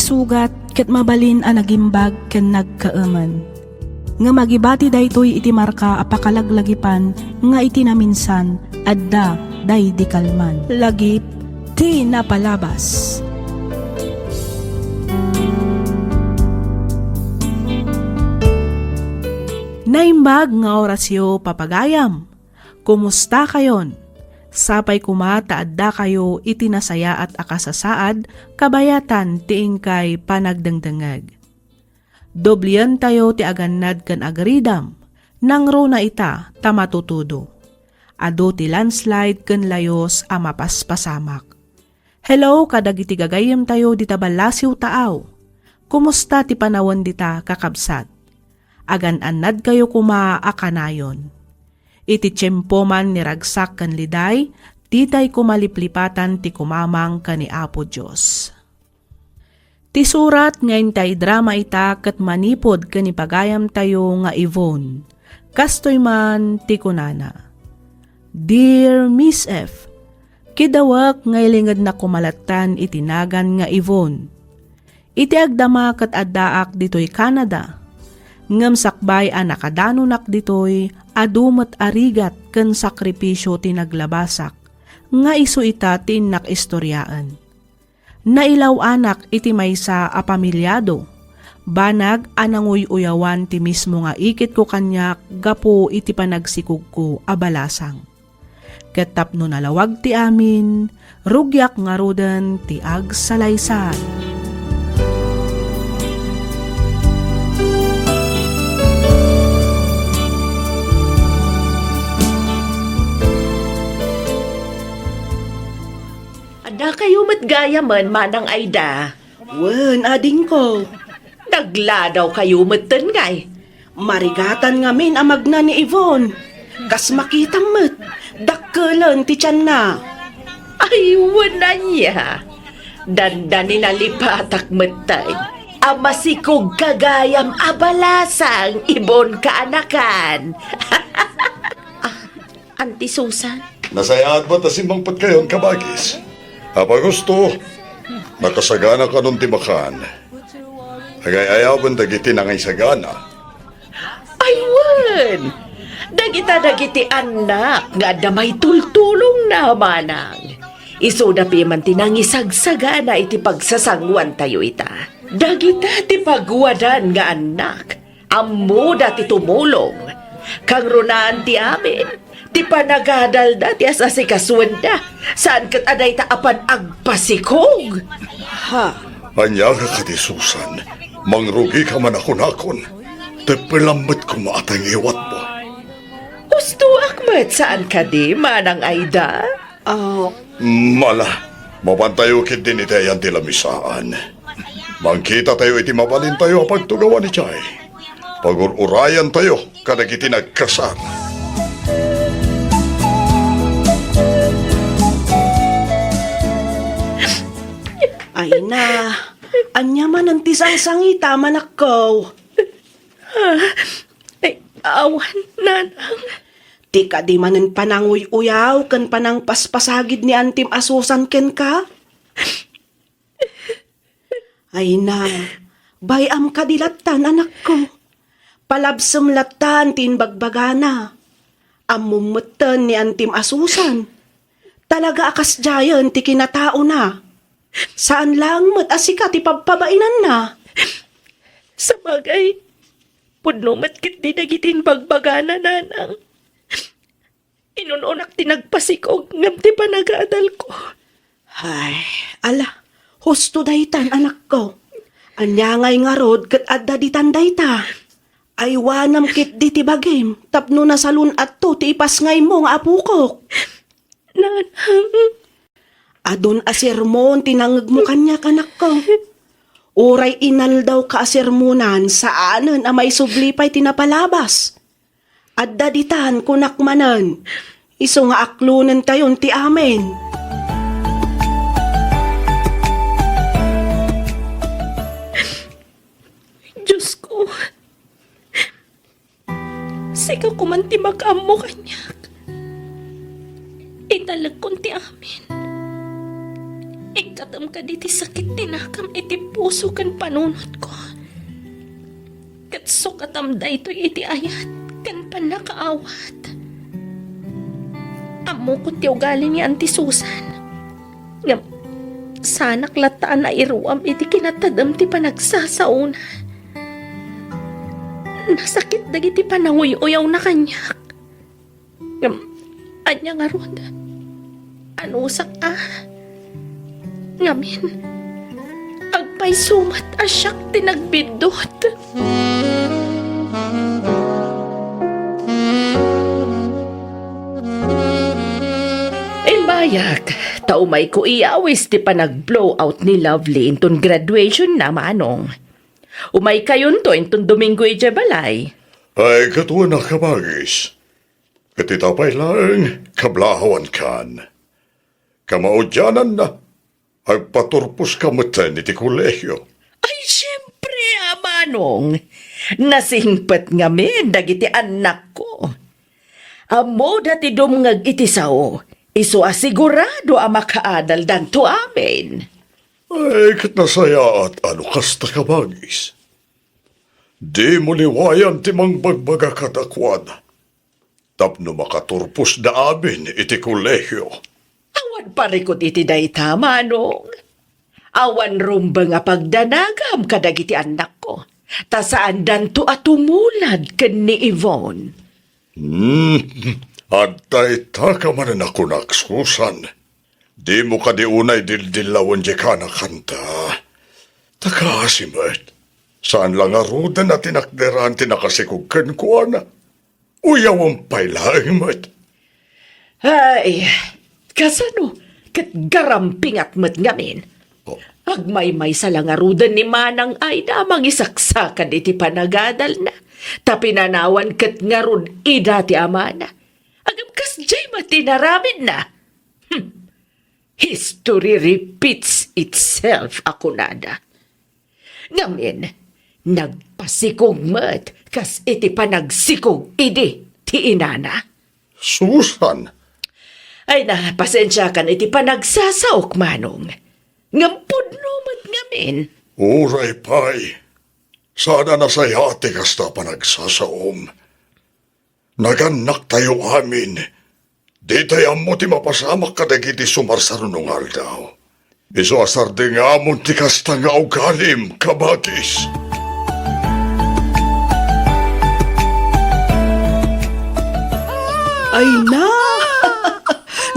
sugat ket mabalin a nagimbag ken nagkaaman. Nga magibati daytoy iti marka apakalaglagipan nga iti naminsan adda day di kalman. Lagip ti napalabas. Naimbag nga orasyo papagayam. Kumusta kayon? Sapay kumata adda kayo itinasaya at akasasaad kabayatan tiing kay panagdangdangag. Doblian tayo ti agannad kan agaridam, nangro na ita tamatutudo. Ado ti landslide kan layos a mapaspasamak. Hello kadagiti gagayem tayo di tabalasiw taaw. Kumusta ti panawon dita kakabsat? Agan-anad kayo kumaakanayon. Iti tiyempo man niragsak kan liday, titay kumaliplipatan ti kumamang kani Apo Diyos. Ti surat ngayon tay drama ita kat manipod kanipagayam tayo nga Yvonne. Kastoy man ti kunana. Dear Miss F, kidawak ngaylingad na kumalatan itinagan nga Yvonne. Iti agdama kat addaak ditoy Canada. Ngam sakbay a nakadanunak ditoy adumat arigat ken sakripisyo tinaglabasak nga isu ita tinak istoryaan. Nailaw anak iti maysa a pamilyado. Banag ananguy uyawan ti mismo nga ikit ko kanyak gapo iti panagsikog ko abalasang. Ket tapno nalawag ti amin, rugyak nga roden ti agsalaysan. Da kayo matgayaman manang Aida. Wen, ading ko. Nagladaw kayo matan ngay. Marigatan nga min amag na ni Yvonne. Kas makitang met, dakkelan ti tiyan na. Ay, wala niya. Dandani nalipatak matay. Amasikog kagayam abalasang ibon kaanakan. Auntie Susan? Nasayaan ba tasimbang pat kayo ang kabagis? Apa gusto, nakasagana ka nun timakan. Agay-ayawan dagiti na ngay sagana. Aywan! Dagiti anak nga damay tultulong na manang. Iso na piman tinangisagsagana iti pagsasangwan tayo ita. Dagita ti pagwadan nga anak. Ammo dati tumulong. Kang runaan ti amin. Ti panagadal da ti asasikaswan da. Saan kat aday taapan agpasikog? Ha? Anya ka ti Susan, mangrugi ka man ako nakon. Tepelambat ko maatang iwat mo. Gusto akmat saan ka di, manang Aida? Mala, mapantayo kit din itayan ti lamisaan. Mangkita tayo iti mabalin tayo pagtugawan ni Chay. Pagururayan tayo kadagiti nagkasar. Ay na, anya man ang tisang-sangita manak ko. Ay, awan, nanang. Di ka di manen pananguy-uyaw kan panang paspasagid ni Antim Asusan ken ka? Ay na, bayam ka dilatan anak ko. Palabsem latan tinbagbagana. Amumutan ni Antim Asusan. Talaga akas jayan ti kinatao na. Saan lang mat asika ti pagpabainan na? Sa bagay, pudno matkit di nagitin bagbagana, nanang. Inununak tinagpasikog ngam ti panagaadal ko. Ay, ala, husto daytan anak ko. Anyangay nga rod kat adda ditan dayta. Ay wanam kit di ti bagim, tapno na salun at to ti ipasngay mo nga apukok. Nanang, Adon asermon tinangag mo kanya kanak ko. Uray inal daw ka asermonan saanan a may sublipay tinapalabas. Adda ditan kunak manan. Iso nga aklunan tayon ti amen. Diyos ko. Sika ko man ti mag-amo kanyak. Italag kon ti amin. Ikatam ka diti sakit tinakam iti puso kan panunot ko. Katso katam daytoy iti ayat kan panakaawat. Amo ko tiyaw galing ni Auntie Susan. Ngam, sanak lataan na iruam iti kinatadam ti panagsasauna. Nasakit dagiti pananguy-uyaw na kanyak. Ngam, anya nga rod. Ano sak Ngamin, agpay sumat asyak tinagbidot. Imbayag, taumay ko iawis ti panag-blow out ni Lovely inton graduation na manong. Umay kayon to inton Domingo balay. Ay, katuwa na kabagis. Katitapay lang, kablahawan kan. Kamaudyanan na. Agpaturpos ka matan iti kolehyo. Ay, siyempre, manong. Nasingpat nga men, dagiti anak ko. Amo dati dumngag iti sao, iso asigurado ang makaadal danto amin. Ay, katnasaya at ano kasta kabagis. Di mo liwayan ti mang bagbaga kadakwad. Tapno makaturpos da amin iti kolehyo. Awan parikot iti dayta, manong. Awan rumba nga pagdanagam kadagiti anak ko. Ta saan danto at tumulad ken ni Yvonne. At ta ka man ako naksusan. Di mo ka di unay dildilawan di ka na kanta. Takasimat. Saan lang arudan at tinakderan tinakasikugkan ko na. Uyawang pailahimat. Ay, kasano? Kat garamping at mat ngamin. Agmay-may sa langarudan ni Manang ay damang isaksakan iti panagadal na. Tapinanawan kat ngarud idati amana. Agam kas jay matinaramid na. History repeats itself, ako nada. Ngamin, nagpasikog mat kas iti panagsikog idi ti inana. Susan, Ay na, pasensya kan iti panagsasaok, manong. Ngampod mat ngamin. uray pay. Sana nasayati kasta panagsasaom. Naganak tayo amin. Di tayo mo ti mapasamak kadagiti sumarsarunong aldaw. Iso asar di nga amon ti kasta nga ugalim, kabagis. Ay na!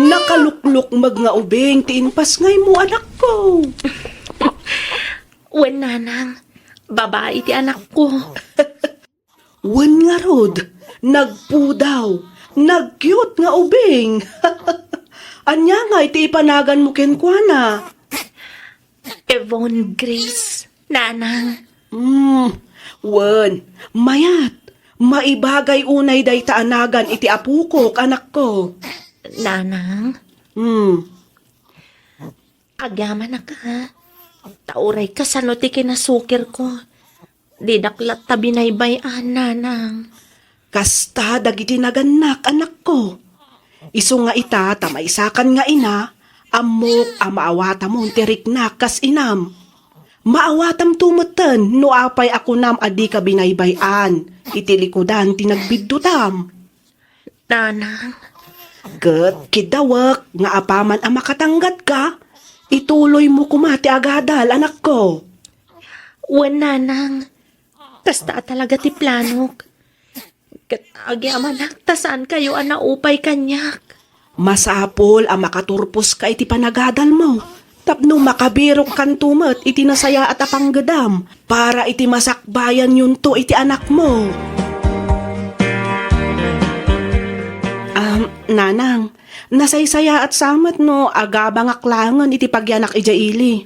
Nakaluklok mag nga ubing, tiinpas ngay mo anak ko. Wen nanang, babae ti anak ko. Wan nga rod, nagpudaw, nag-cute nga ubing. Anya nga iti ipanagan mo kenkwana. Yvonne Grace, nanang. Wan, mayat, maibagay unay day taanagan iti apukok anak ko. Nanang, agyaman na ka. Tauray ka sa ti kinasukir ko. Di daklat tabi na ibayan, nanang. Kasta dagiti naganak anak ko. Isu nga ita tamaysakan nga ina, amok amaawata mo tiriknak kas inam. Maawatam tumeten no apay ako nam adi ka binaybayan, iti likodan tinagbiddutam. Nanang, Ket kidawak nga apaman ang makatanggat ka, ituloy mo kumati agadal anak ko. wen nanang. Kasta talaga ti planok. Kat agyaman tasaan kayo anaupay kanyak. Masapol ang makaturpos ka iti panagadal mo. Tapno makabirok kan tumet iti nasaya at apanggadam para iti masakbayan yun to iti anak mo. Nanang, nasaysaya at samat no agabang aklangan iti pagyanak ijaili.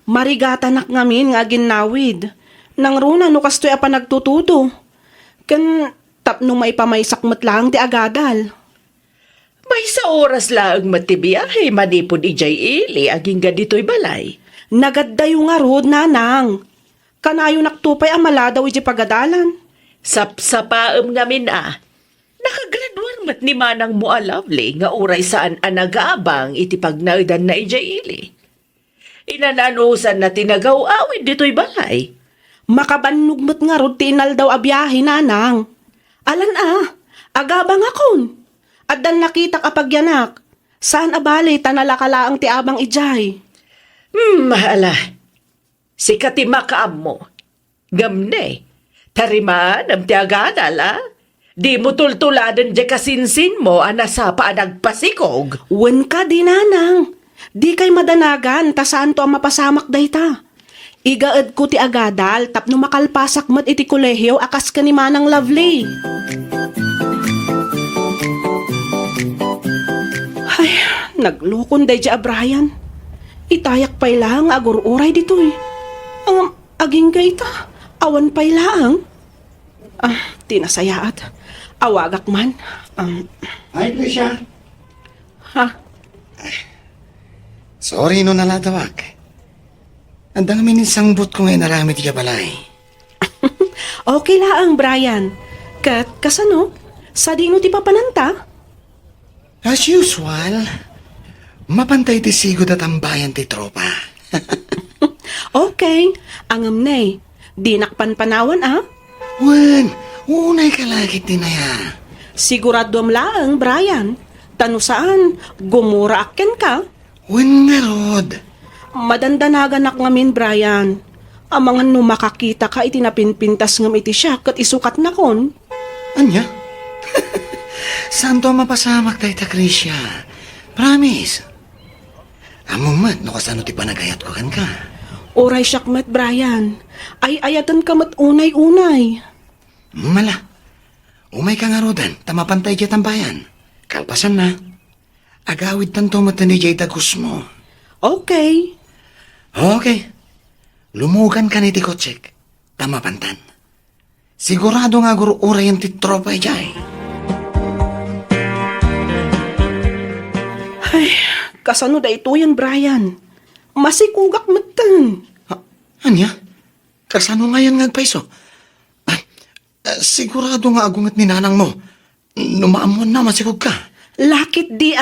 Marigatanak ngamin nga ginawid. Nang runa no kastoy apa nagtutudo. Kan tapno maipamaysak matlang ti agadal. May sa oras lang matibiyahe manipod ijay ili aging gadito'y balay. Nagaddayo nga rod, nanang. Kanayo naktupay amala daw iti pagadalan. Sapsapaam ngamin Nakagraduar mat ni Manang mo Lovely nga uray saan anagabang iti pagnaidan na ijay ili. Inananusan na tinagaw-awid dito'y balay. Makabanugmat nga rod tinal daw abiyahe nanang. Alan agabang akon. Addan nakita kapag yanak. Saan abali tanalakalaang ti abang ijay. Mahala. Si katimakaam mo. Gamne. Tariman am ti agadala. Di mo tultuladan di kasinsin mo anasa pa nagpasikog. Wen ka di nanang. Di kay madanagan ta saan to ang mapasamak dayta. Igaad ko ti agadal tapno makalpasak mat iti kolehiyo akas ka ni Manang Lovely. Ay, naglukon day dya Brian. Itayak pay lang agur-uray dito eh. Ang aging gaita, awan pay lang. Tinasayaat. Awagak man. Ay, Tricia. Ha? Sorry no nalatawag. Ang dami ninsambot ko ngayon naramit ka balay. Okay lang, Brian. Kasano? Sa dino ti papananta? As usual, mapantay ti sigod at ang bayan ti tropa. Okay. Angam nay. Di nakpanpanawan Wen, unay ka lagi tinaya. Sigurado lang, Brian. Tano saan? Gumura aken ka? Wen nga rod. Madandanagan ak ngamin, Brian. Amangan no makakita ka itinapinpintas ngam iti siya kat isukat na kon. Anya? Saan to mapasamak tayo ta, Tricia? Promise. Amo mat, no kasano ti panagayat ko kan ka. Oray siyak mat, Brian. Ay ayatan ka mat unay-unay. Mala. Umay ka nga rodan, tamapantay kaya tambayan. Kalpasan na. Agawid tanto mata ni Jay Tagus mo. Okay. Okay. Lumugan ka ni Tikotsek. Tamapantan. Sigurado nga guru-uray ang titropa Jay. Ay, kasano da ito yan, Brian? Masikugak matan. Anya? Kasano nga yan ngagpaiso? Sigurado nga agungat ni nanang mo. Numaamon na masikog ka. Lakit di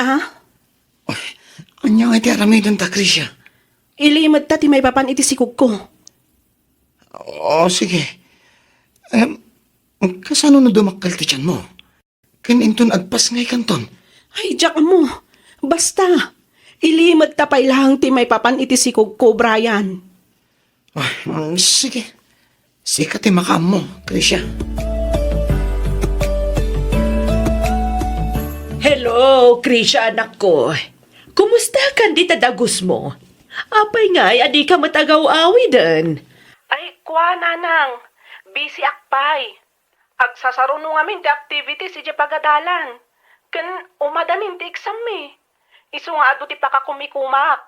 Anya nga iti aramidan ta, Krisya. Ilimad ta ti may papan iti sikog ko. Sige. Kasano na dumakal ti tiyan mo? Kininton agpas ngay kanton. Ay, Jack mo. Basta. Ilimad ta pay lang ti may papan iti sikog ko, Brian. Sige. Sikat ti makam mo, Krisya. Hello, Krisha anak ko. Kumusta ka di tadagus mo? Apay nga, adi ka matagaw-awi din. Ay, kwa nanang. Busy akpay. Agsasaro nung amin ti activities iti pagadalan. Ken umadanin ti exam me. Isu nga ado ti pakakumikumak.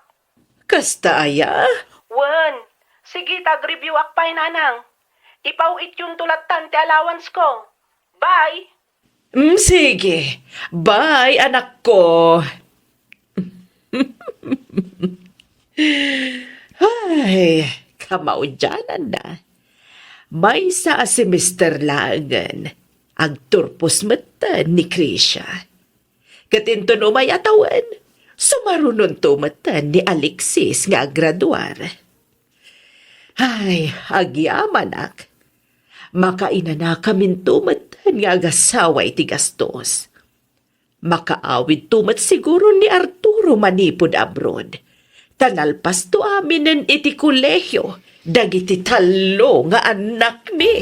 Kasta aya? Wen, sige tag-review akpay nanang. Ipauit yung tulatan ti allowance ko. Bye! Sige. Bye, anak ko. Ay, kamaudyanan na. May sa si Mr. Langan, agturpos mata ni Krisha. Katinto no may atawan, sumarunon to mata ni Alexis nga graduar. Ay, agyamanak. Makaina na kamin tumatan nga agasaway ti gastos. Makaawid tumat siguro ni Arturo manipod abroad. Tanalpas to aminen iti kolehyo, dagiti talo nga anak ni.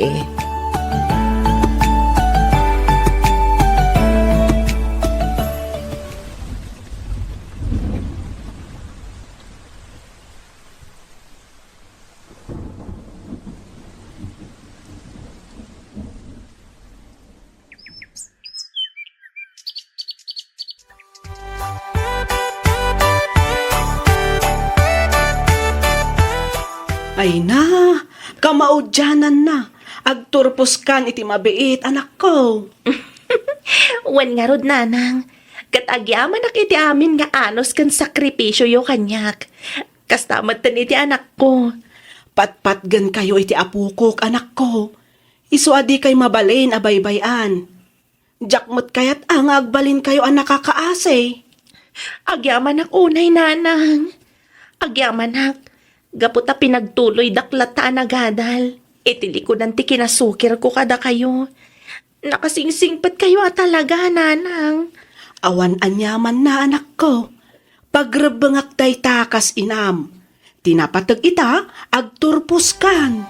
Ay na, kamaudyanan na. Agturpos kan iti mabiit, anak ko. Wan nga rod, nanang. Katagyaman nak iti amin nga anos kan sakripisyo yo kanyak. Kastamat tan iti anak ko. Patpatgan kayo iti apukok, anak ko. Isu adi kay mabalin abaybayan. Jakmot kayat ang agbalin kayo ang nakakaase. Agyaman ak unay, nanang. Agyaman hak. Gaputa pinagtuloy daklata nagadal. Itili ko nanti kinasukir ko kada kayo. Nakasingsingpat kayo talaga, nanang. Awan anyaman na anak ko. Pagrabangak day takas inam. Tinapatag ita, agturpos kan.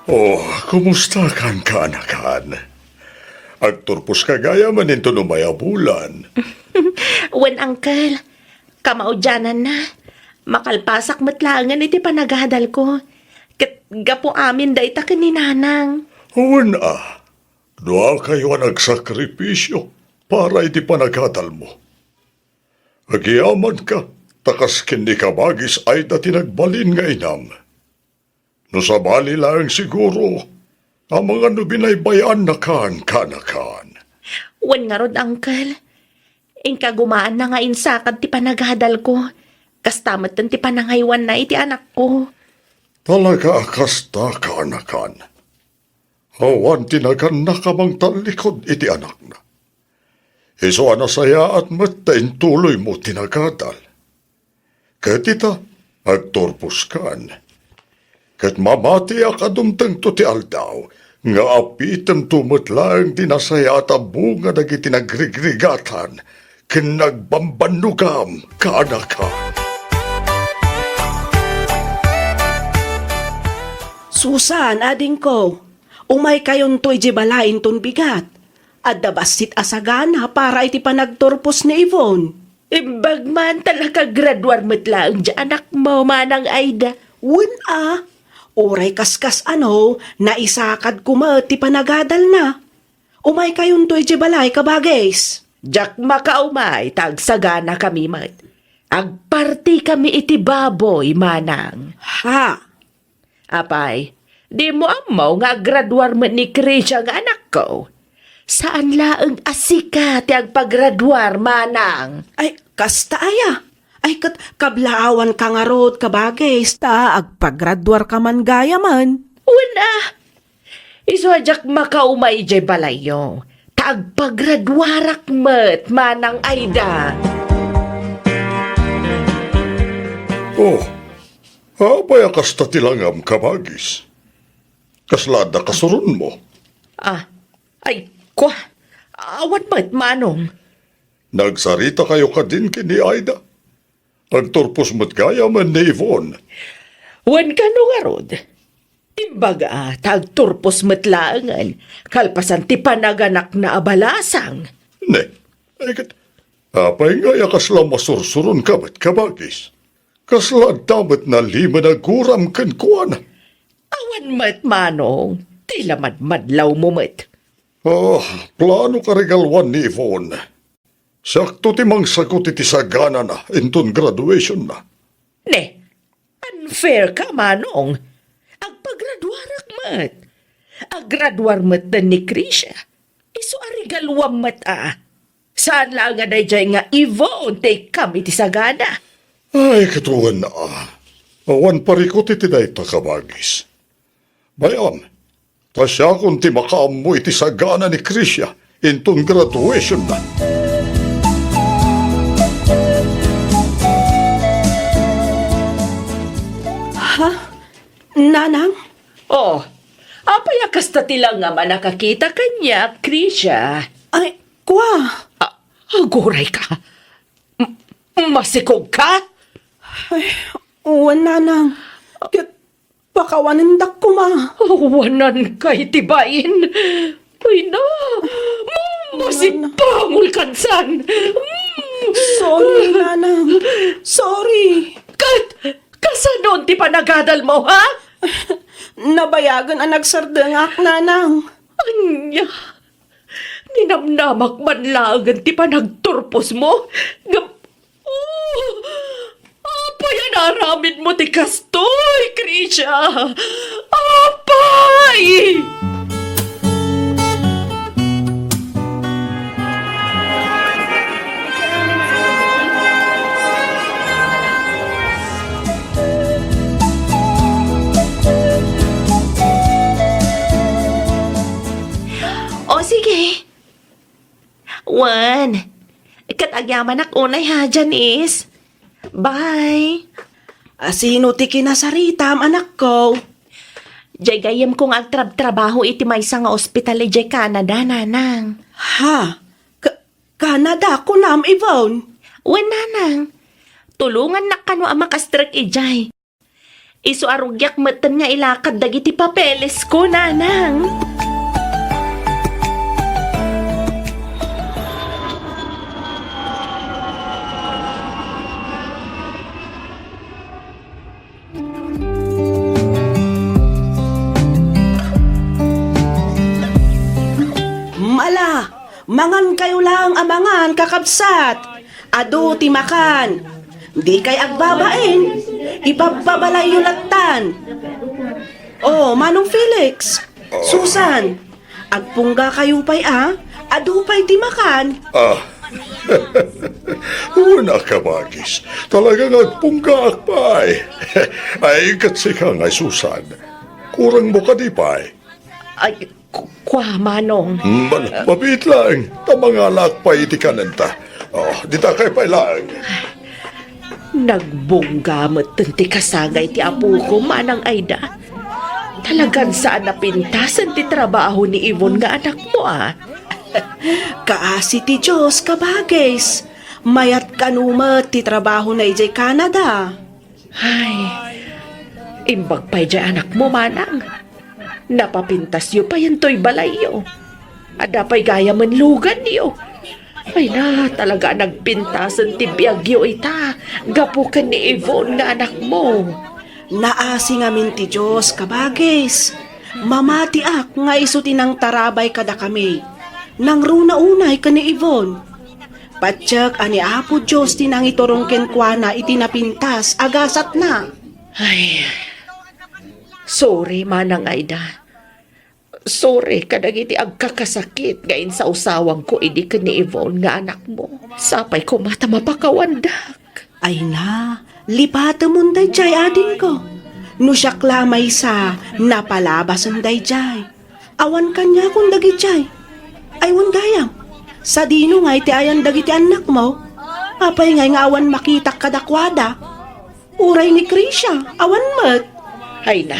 Oh, kumusta kan kaanakan? Agturpos ka gaya man into numaya bulan. Wen, uncle. Kamaudyanan na. Makalpasak matlangan iti panagadal ko. Gapo amin da ita kaninanang. Huwag na. Doa kayo ang nagsakripisyo para iti panagadal mo. Agiyaman ka, takas kini ka bagis ay na tinagbalin nga inam. No sa bali lang siguro, ang mga nubinaybayan na kanakan. Wen nga rod, uncle. Ingka gumaan na nga insakad ti panagadal ko. Kastamat ti panangaywan na iti anak ko. Talaga akasta kanakan. Awan tinagan na kamang talikod iti anak na. Iso anasaya at matain tuloy mo tinagadal. Katita, agtorpos kan. Kat mamati akadumtang to ti aldaw, nga apitem tumatlang tinasaya at abunga nagiti nagrigrigatan, kinagbambanugam kaanakan. Susan, ading ko. Umay kayon to'y jibalain ton bigat. At dabasit asagana para iti panagturpos ni Yvonne. Imbag man talaga graduar matlaang di anak mo, Manang Aida. Wun Oray kaskas naisakad kuma ti panagadal na. Umay kayon to'y jibalay kabagais. Jak makaumay, tagsagana kami mat. Agparti kami iti baboy, Manang. Ha? Apay, di mo amaw nga graduar mo ni Krisha nga anak ko. Saan laang asika ti agpagraduar, Manang? Ay, kasta aya. Ay, kablaawan ka nga rod kabagais ta agpagradwar ka man gaya man. Una, iswadyak makaumay jay balayo. Tagpagraduarak met, Manang Aida. Oh, apay akasta tilangam kabagis. Kaslada kasurun mo. Ay, kwa, awan met, Manong. Nagsarita kayo ka din kini Aida. Agturpos mo't gaya man ni Yvonne. Wan ka no nga rod. Imbaga, tagturpos matlaangan, kalpasan ti panaganak na abalasang. Ne, ay kat, apay nga kasla masursurun ka ba't kabagis. Kasla damat na lima na guram kan kuana. Awan met, Manong, tila madlaw mo met. Plano ka regalwan ni Yvonne. Sakto timang sagot iti sagana na inton graduation na. Ne, unfair ka, Manong. Agpagraduarak met. Aggraduar met na ni Krisha. Iso arigalwam met Saan lang nga dayjay nga Yvonne take kami ti sagana. Ay, katuwan na Awan parikot iti day takabagis. Bayam, tasya kung ti makaamoy iti sagana ni Krisha inton graduation na. Nanang? Oh, apayakas ta tila nga man nakakita kanya, Krisha. Ay, kwa. Aguray ka. Masikog ka? Ay, uwan nanang. Pakawanindak ko ma. Wanan kay tibain. Uy na, masipangol kansan. Sorry, nanang. Sorry. Kasanon ti panagadal mo, ha? Nabayagan ang nagsardangak, nanang. Anya, ninamnamak man lagan ti panagturpos mo. Apay, anaramid mo ti kastoy, Krisha. Apay! O sige. Juan, agyaman ak unay ha, Janice. Bye. Sino ti kinasaritam, anak ko? Jay gayam kong agtrabaho iti maysa nga ospital jay Canada, nanang. Ha? Canada ko nam, Yvonne. Wen, nanang. Tulungan na kano ang makastrak ijay. Iso arugyak matan nga ilakad dagiti papeles ko, nanang. Mala, mangan kayo lang amangan kakabsat. Ado ti makan. Di kay agbabain. Ipapabalay yung latan. Oh, Manong Felix. Susan. Agpungga kayo pa'y Ado pa'y ti makan. Una ka, Magis. Talagang agpunggak pa eh. Ay, katsi ka nga, Susan. Kurang mo ka di pa eh. Ay, kwa, manong. Mabit lang. Tamangalak pa iti kananta. Dita kay pa lang. Nagbunggamot ti kasagay ti apo ko, Manang Aida. Talagang saan napintasan ti trabaho ni Yvonne nga anak mo, Kaasi ti Diyos kabagis. Mayat kanumat ti trabaho na ijay Canada. Ay, imbag pa'y dyan anak mo, Manang. Napapintas yo pa yan to'y balay yo. Ada pa'y gaya man lugan niyo. Ay na, talaga nagpintasan ti biyagyo ita. Gapukan ni Yvonne nga anak mo. Naasi ngamin ti Diyos kabagis. Mamati ak nga iso tinang tarabay kada kami. Nang runa unay ka ni Yvonne. Patsak ani Apo Diyos tinang iturong kenkwana itinapintas agasat na. Ay, sorry, Manang Aida. Sorry, kadagiti agkakasakit gain sa usawang ko idi ka ni Yvonne nga anak mo. Sapay ko mata mapakawandak. Ay na, lipata mo day jay ading ko. No siya klamay sa napalabas ang day jay. Awan kanya kung dagi jay. Aywan gayam. Sa dino nga iti ayan dagiti anak mo. Apay nga awan makita kadakwada. Uray ni Krisha, awan mat. Ay na,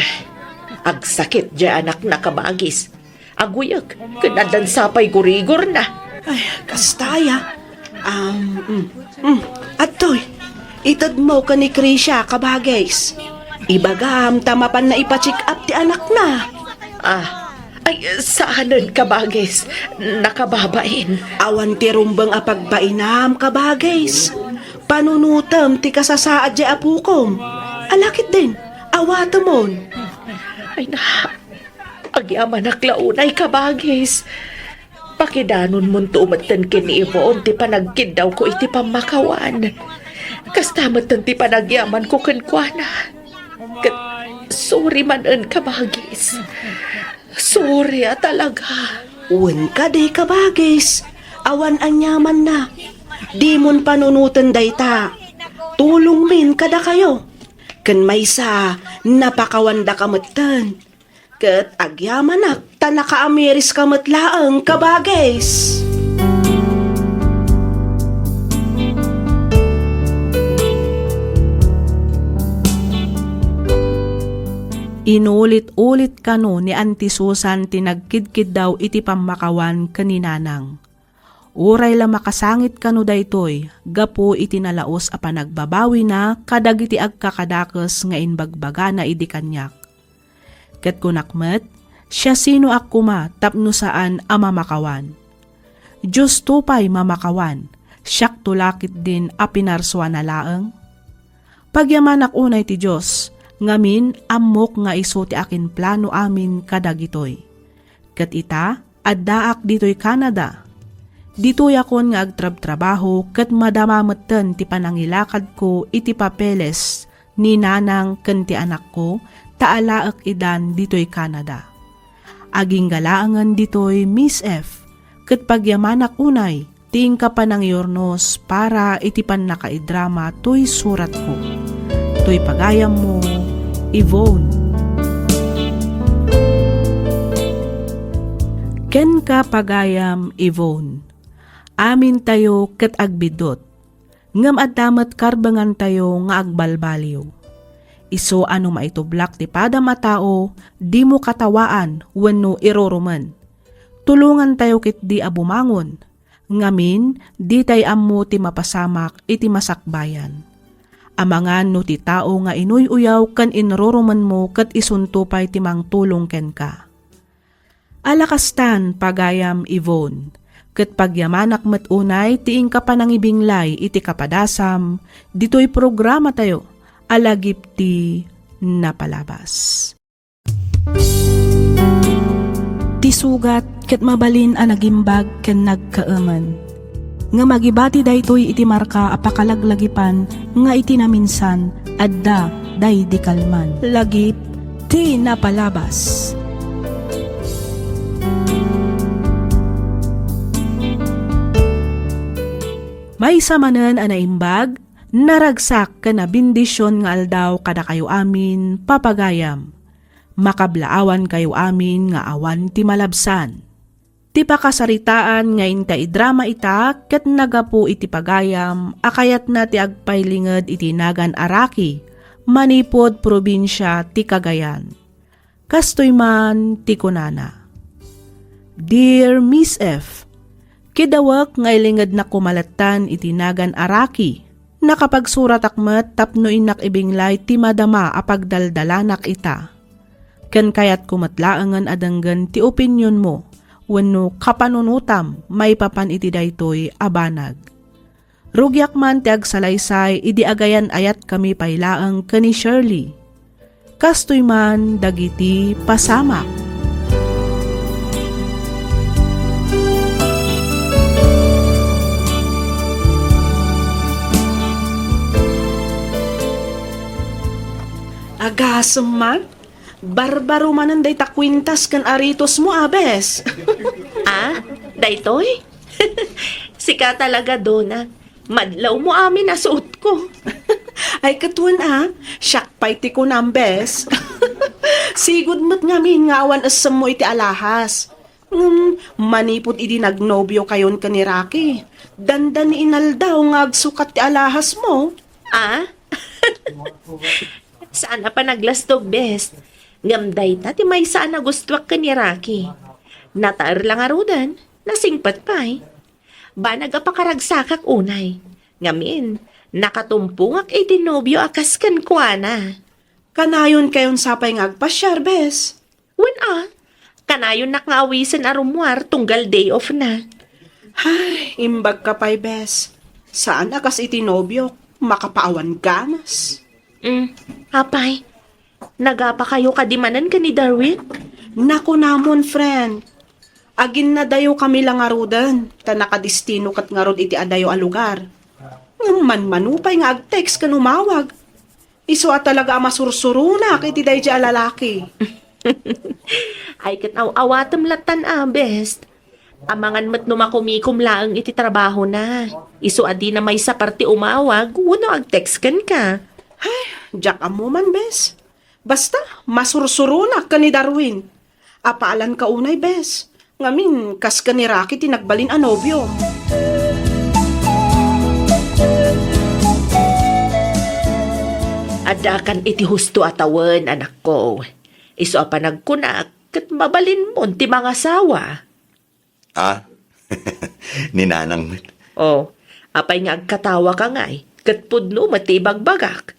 agsakit dya anak na kabagis. Aguyag, kanadan sapay gurigor na. Ay, kastaya. Atoy, itad mo ka ni Krisha kabagis. Ibagam tamapan na ipa-check up ti anak na. Ay, saanan kabagis? Nakababain. Awan ti rumbang apagbainam kabagis. Panunutam ti kasasaad di apukom. Alakit din, awatamon. Ay na, agyaman aklaunay kabagis. Pakidanon mo tumatan kini Yvonne ti panagkid daw ko iti pamakawan. Kastamatan ti panagyaman ko kenkwana. Sorry manan kabagis. Sorry talaga. Uwan ka day kabagis. Awan anyaman na. Di mon panunutan dayta. Tulong min kada kayo. Kan may sa napakawanda kamatan. Kat agyamanak tanaka-ameris kamatlaang kabagis. Inulit-ulit kano ni Auntie Susan tinagkidkid daw iti pamakawan kaninanang. Uray la makasangit kano daytoy, gapo iti nalaos a panagbabawi na kadag iti agkakadakes nga inbagbaga na idi kanyak. Ket kunakmet, siya sino akkuma tapno saan a mamakawan. Diyos tupay mamakawan, siyak tulakit din a pinarswa na laeng. Pagyaman unay ti Diyos, ngamin amok nga iso ti akin plano amin kadagitoy. Ket ita, addaak ditoy Canada. Ditoy akon nga agtrab-trabaho ket madamameten ti panangilakad ko iti papeles ni nanang ken ti anak ko taalaak idan ditoy Canada. Aging galaangan ditoy Miss F. Ket pagyamanak unay, ting ka panangyornos para iti pan nakaidrama toy surat ko. Toy pagayam mo, Yvonne. Ken ka pagayam, Yvonne. Amin tayo ket agbidot. Ngam addamet karbangan tayo nga agbalbaliw. Iso ano maitublak ti pada matao, di mo katawaan wenno iroruman. Tulungan tayo kit di abumangon. Ngamin, di tay ammo ti mapasamak iti masakbayan. Amangan no ti tao nga inuy-uyaw kan inroruman mo ket isuntupay ti mangtulong ken ka. Alakastan pagayam Yvonne. Ket pagyamanak met unay tiing ka panangibinglay iti kapadasam, dito'y programa tayo, alagip ti napalabas. Ti sugat ket mabalin a nagimbag ken nagkaaman. Nga magibati daytoy iti marka apakalaglagipan nga iti naminsan adda day di kalman. Lagip ti napalabas. May samanan a naimbag, naragsak ka na bindisyon nga aldaw kada kayo amin papagayam. Makablaawan kayo amin nga awan ti malabsan. Ti pakasaritaan nga inta idrama ita ket nagapu iti pagayam akayat na ti agpaylinged iti nagan Araki, manipod probinsya ti Cagayan. Kastoy man ti kunana. Dear Miss F, kidawak nga ilinged na kumalatan iti nagan Araki, nakapagsurat akmet tapno inak ibinglay ti madama apagdaldalanak ita. Ken kayat kumatlaangan adanggan ti opinyon mo, wenno kapanunutam may papan iti daytoy abanag. Rugyak man ti agsalaysay idi agayan ayat kami paylaang kani Shirley. Kastoy man dagiti pasamak. Agasem man, barbaro mananday takwintas kan aritos mo abes. Ah, daytoy? Sika talaga, Dona. Madlaw mo amin na suot ko. Ay katuan syakpay ti ko nambes. Sigud mo't ngamin nga awan asam mo iti alahas. Manipod iti nagnobyo kayon ka ni Rocky. Dandan ni inaldaw nga agsukat ti alahas mo. Ah? Sana pa naglastog, best. Ngamday ta, ti may sana gustwak ka ni Rocky. Nataar lang arudan, nasingpat pa eh. Ba nagapakaragsak unay. Ngamin, nakatumpungak iti nobyo akas kan kuana. Kanayon kayon sapay nga agpasyar, bes. Kanayon nakaawisan arumwar tunggal day off na. Ay, imbag ka pa'y, bes. Saan akas iti nobyo? Makapaawan ganas. Apay, nagapa kayo kadimanan ka ni Darwin? Naku namon, friend. Agin na dayo kami lang arudan. Ta nakadistino kat nga rod iti adayo a lugar. Manupay nga ag-text kan umawag. Iso at talaga masursurunak iti day di alalaki. Ay kat awatam latan best. Amangan mat numakumikum laang iti trabaho na. Iso adi na may sa parti umawag, uno ag-text kan ka. Ay, jak amo man, bes. Basta, masursurunak ka ni Darwin. Apaalan ka unay, bes. Ngamin, kas ka ni Rocky tinagbalin a nobyo. Adakan iti husto atawan, anak ko. Iso apa nagkunak, kat mabalin mo ti mga asawa. Ninanang met. Oh, apay nga agkatawa ka ngay, kat pudno matibag bagak.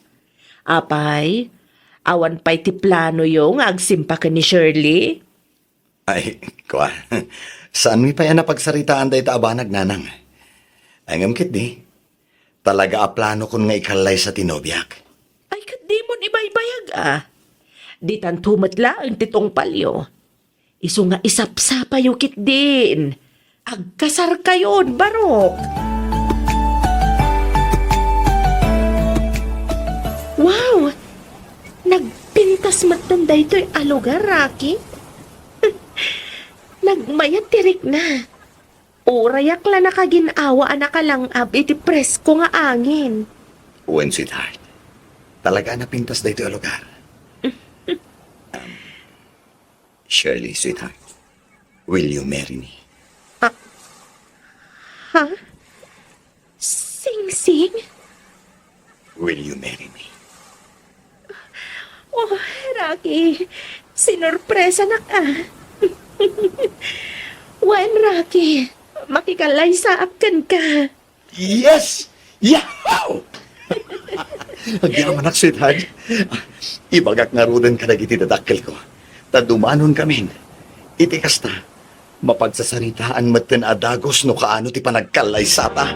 Apay, awan pa'y ti plano yung agsimpa ka ni Shirley? Ay, kwa. Saan mi pa yan napagsaritaan day abanag, nanang? Ay ngamkit di. Talaga aplano kun nga ikalay sa tinobyak. Ay, kat di mo ibaybayag Di tantumatla ang titong palyo. Iso nga isapsapa yukit din. Agkasar kayon, barok. Wow! Nagpintas matanda ito'y alugar, Rocky. Nagmayat tirik na. Urayak la nakaginawa ka lang iti presko nga angin. When, sweetheart. Talaga napintas dito yung lugar. Shirley, sweetheart. Will you marry me? Ha? gising? Will you marry me? Oh, Rocky, sinurpresa na ka. Wan, Rocky, makikalay sa akin ka. Yes! Yahaw! Agyaman ak, sweetheart. Ibagak nga rudan ka nagiti dadakkel ko. Tadumanon kamin. Iti kasta, mapagsasaritaan maten adagos no kaano ti panagkalay sata.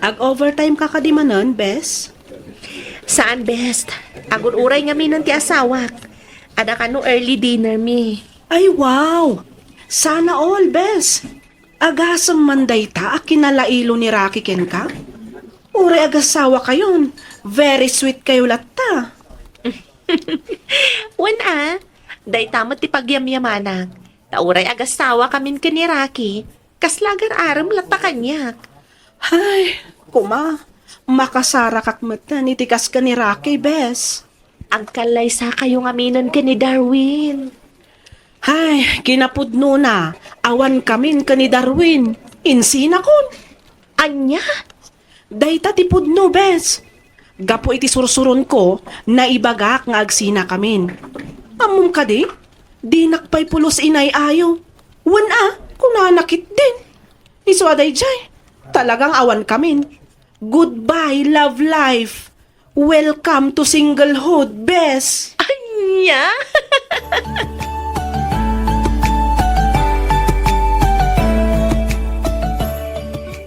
Ag-overtime ka kadimanan, Bes? Saan best? Agun uray nga minon ti asawak. Ada ka no early dinner mi. Ay, wow! Sana all, Bes. Agasam manday ta, kinalailo ni Rocky ken ka? Ure agasawa kayon. Very sweet kayo latta. Wan day tamot ti pagyamyamanang. Tauray agasawa kamin ka ni Rocky. Kaslagar aram lata kanyak. Ay, kuma. Makasara kakmatan, itikas ka ni Rocky, Bes. Ang kalay sa kayo nga minon ka ni Darwin. Ay, kinapudno na. Awan kamin ka ni Darwin. Insina kon. Anya? Dayta ti pudno, Bes. Gapo iti sursuron ko na ibagak nga agsina kamin. Amom ka di? Di nakpay pulos inay ayo. Wan kunanakit din. Iswaday jay. Talagang awan kamin. Goodbye, love life. Welcome to singlehood, Bes. Anya?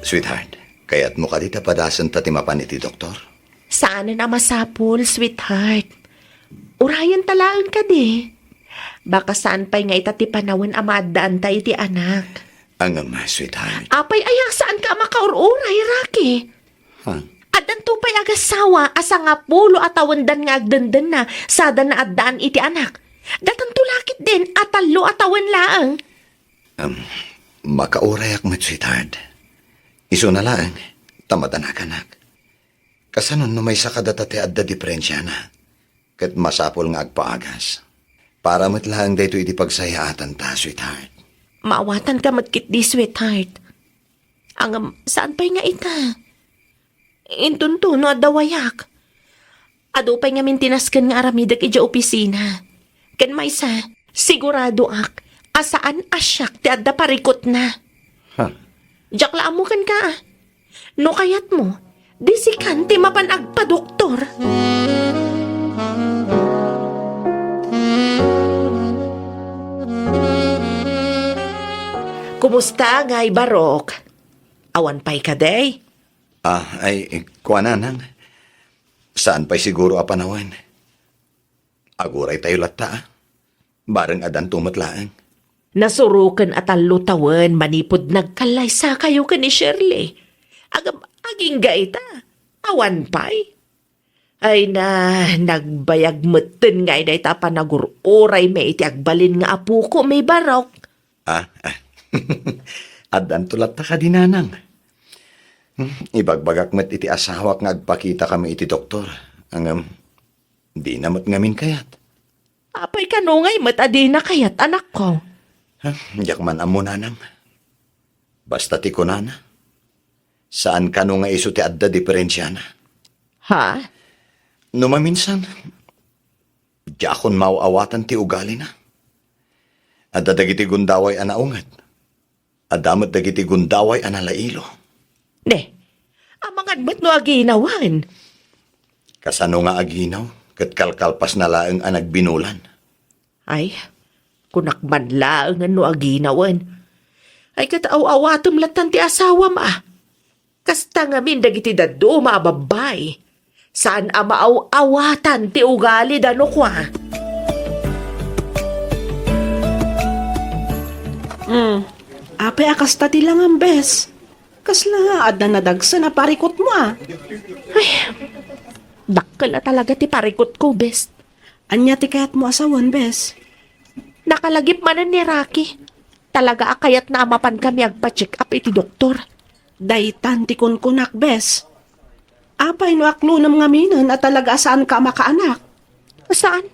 Sweetheart, kaya't mo ka dita padasan tatimapan iti doktor? Saan na masapol, sweetheart? Urayan talaan ka di. Baka saan pa'y nga itatipanawan amadaan tayo ti anak. Ang sweetheart. Apay ayak saan ka makaururay, Rocky? Huh? Adan to pa'y agasawa, asa nga pulo atawandan nga agdandan na, sada na addaan iti anak. Datan tulakit din, atalo atawan laang. Makauray ak met, sweetheart. Iso na lang, tamatan anak. Kasanon no may sakadata ti adda diferensya na. Kat masapol nga agpaagas. Para met lang dayto iti pagsayaatan ta, sweetheart. Maawatan ka matkit di, sweetheart. Ang saan pa'y nga ita? Intunto no adawayak. Ado pa'y nga mintinaskan nga aramidag ija opisina. Kan maysa, sigurado ak, asaan asyak ti adda parikot na. Huh? Jakla mo kan ka. No kayat mo, di si kan ti mapanag pa doktor. Kumusta ngay Barok? Awan pa'y ka day? Kuanan. Saan pa'y siguro apanawan? Aguray tayo lata. Bareng adan tumatlaan. Nasurukan at alutawan, manipod nagkalay sa kayo ka ni Shirley. Aging gaita, awan pa'y. Ay na, nagbayag meten nga iday tapa nagururay may iti agbalin nga apu ko may Barok. Adan tulat ka dinanang. Ibagbagak met iti asawak nga agpakita kami iti doktor. Di namat ngamin kayat. Apay kanungay matadi na kayat anak ko. Diyak man amo nanang. Basta ti kunana. Saan ka nga iso ti adda diferensya na? Ha? Numaminsan, diakon mauawatan ti ugali na. Adda dagiti gundaway anaungat. Adamat dagiti gundaway analailo. Ne, amang admat no aginawan. Kasano nga aginaw, kat kalkalpas na laeng anag binulan. Ay, kunakman laang no aginawan. Ay kataaw-awatom latan ti asawa ma. Kasta nga min dagiti dado maababay. Saan amaaw-awatan ti ugali dano kwa? Apay akasta ti lang ang Bes. Kasla adda nadagsa na parikot mo Dakkel na talaga ti parikot ko, best. Anya ti kayat mo asawan, bes. Nakalagip manan ni Rocky. Talaga akayat na amapan kami agpa-check up iti doktor. Daytan ti kunkunak, bes. Apay no aklo nam ngaminan at talaga saan ka makaanak. Saan?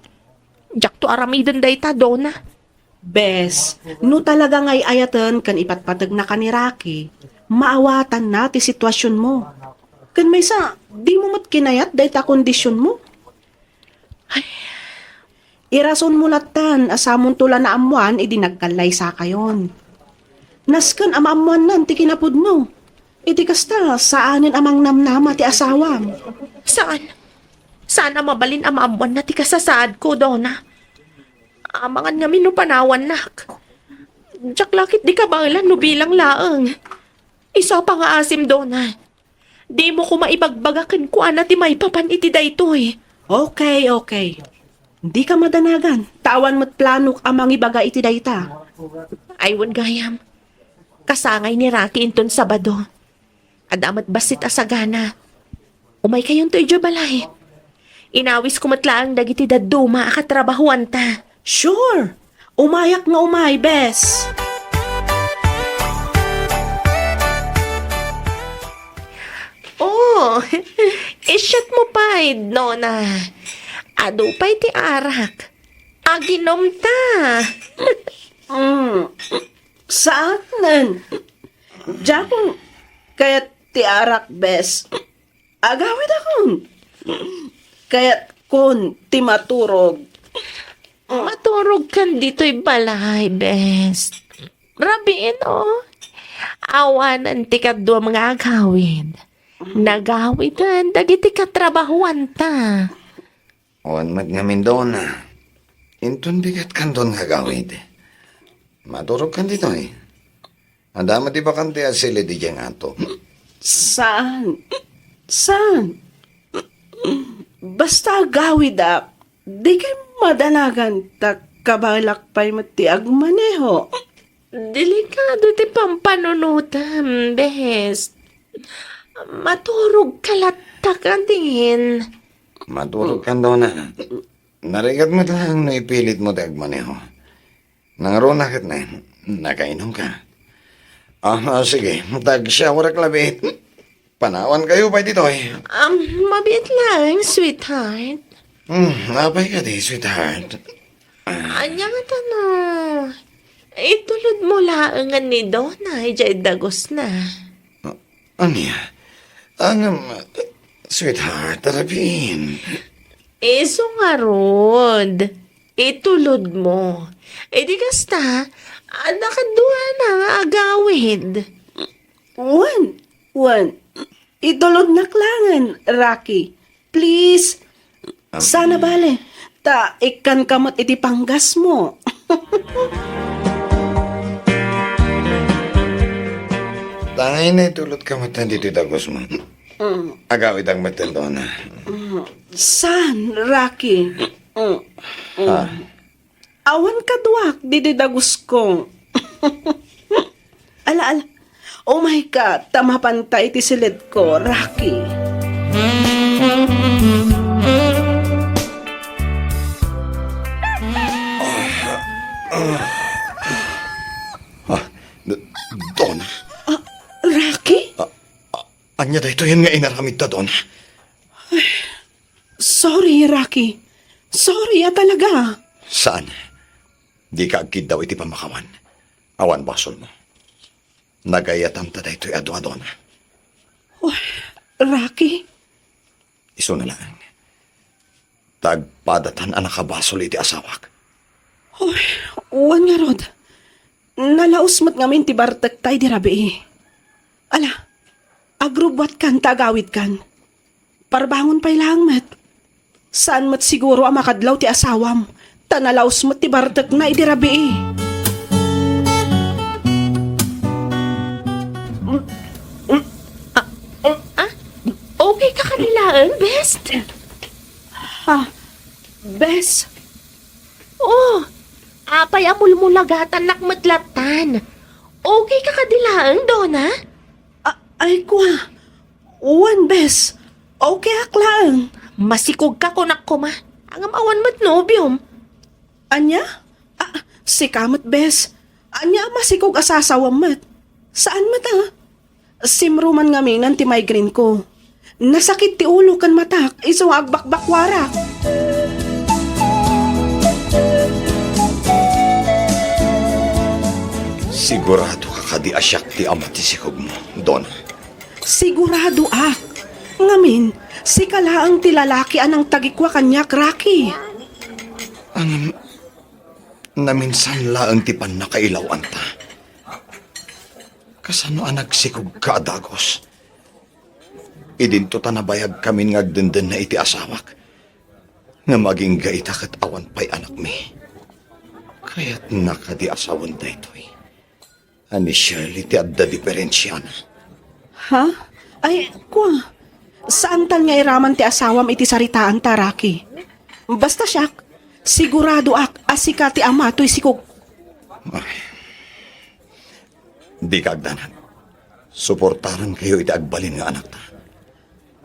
Jak to aramidon day ta, Donna. Bes, no talaga ngay ayatan kan ipatpatag na ka ni Rocky, maawatan na ti sitwasyon mo. Kan may sa, di mo mat kinayat day ta kondisyon mo. Irason mo latan, asamon tula na amuan, idi nagkalay sa kayon. Naskan amamuan nan, ti kinapud mo. Iti kasta, saanin amang namnama ti asawam. Saan? Sana mabalin ang maamuan na ti kasasaad ko, Donna. Amangan nga minupanawan nak. Jak lakit di ka banglan no bilang laeng. Isa pa nga asim, Donna. Di mo ko maibagbagakan ko ana ti may papan iti daytoy. Okay, okay. Di ka madanagan. Tawan mo't planok amang ibaga iti dayta. Aywan gayam. Kasangay ni Rocky inton Sabado. Adamat basit asagana. Umay kayon to ijo balay. Inawis ko matlaang dagiti daduma akatrabahuan ta. Sure. Umayak nga umay, bes. Oh, isyat mo pa, Nona. Ado pa iti arak. Aginom ta. Saanan? Japon, kaya ti arak, bes. Agawid akon. Kaya kun ti maturog. Maturog kan dito'y balay, best. Rabiin, oh. Awanan ti kadwa mga agawid. Nagawidan, dagiti katrabahuan ta. Oan mat nga Mindona. Intun bigat kan doon nga gawid. Maturog kan dito eh. Andama di ba kan ti asili di diyang ato? Saan? Saan? Basta agawid ak. Di kay madanagan ta kabalak pa'y matiag maneho. Delikado ti pampanunutan, best. Maturog kalata ka din. Maturog kan doon na. Narigat mo lang na ipilit mo tag maneho. Nangaro na kit na. Nakainom ka. Sige. Tag shower klabit. Panawan kayo pa dito eh. Mabit lang, sweetheart. Napay ka di, sweetheart. Anya nga tanong. Itulod mo laangan ni Donna, ijay dagos na. Anya? Sweetheart, tarapin. Iso nga rod. Itulod mo. E di kasta, nakadua na nga agawid. Wan. Idolod na klangan, Rocky. Please. Sana bale. Ta, ikan kamot iti panggas mo. Tangay na itulot ka matan dito dagos mo. Agawid ang matendo na. Saan, Rocky? Awan ka duwak, dididagus ko. Ala. Oh my God, tamapantay ti silid ko, Rocky. Don, Rocky? anya da ito yun nga inaramid ta, Don. Sorry, Rocky. Sorry, talaga. Saan? Di ka agkid daw iti pamakawan. Awan basol mo. Nagayatam ta da ito'y ado-ado na. Rocky? Iso na lang. Tagpadatan ang nakabasol iti asawak. Uwan nga, Rod. Nalaos mat ngamin ti bartek tay di rabi. Ala, agrubwat kan, tagawid kan. Parbangon pa'y lang, met. Saan mat siguro ang makadlaw ti asawam? Tanalaos mat ti bartek na idi rabi. Okay ka kanilaan, best? Bes, Oh, apay amulmulagatan nakmatlatan. Okay ka kadilaan, Donna? ay kwa. Uwan, Bes. Okay aklang. Masikog ka kunak ko ma. Ang amawan mo't nobyom. Anya? Si kamot bes. Anya masikog asasawam mat. Saan mata? Simruman nga minan ti migraine ko. Nasakit ti ulo kan matak. Iso agbakbakwara. Sigurado ka kadi asyak ti ama ti sikog mo, Donna. Sigurado Ngamin, si kalaang ti lalaki anang tagikwa kanyak, Rocky. Naminsan laang ti pan nakailawan ta. Kasano ang nagsikog ka, Dagos? Idinto ta nabayag kami ngagdenden na iti asawak. Nga maging gaita kat awan pa'y anak mi. Kaya't nakadi asawan da ito'y. Ani Shirley ti adda diferensya na. Ha? Ay, kwa. Saan tan nga iraman ti asawam iti saritaan ta, Rocky? Basta siyak, sigurado asika ti ama to'y sikog. Di kagdanan. Suportaran kayo iti agbalin nga anak ta.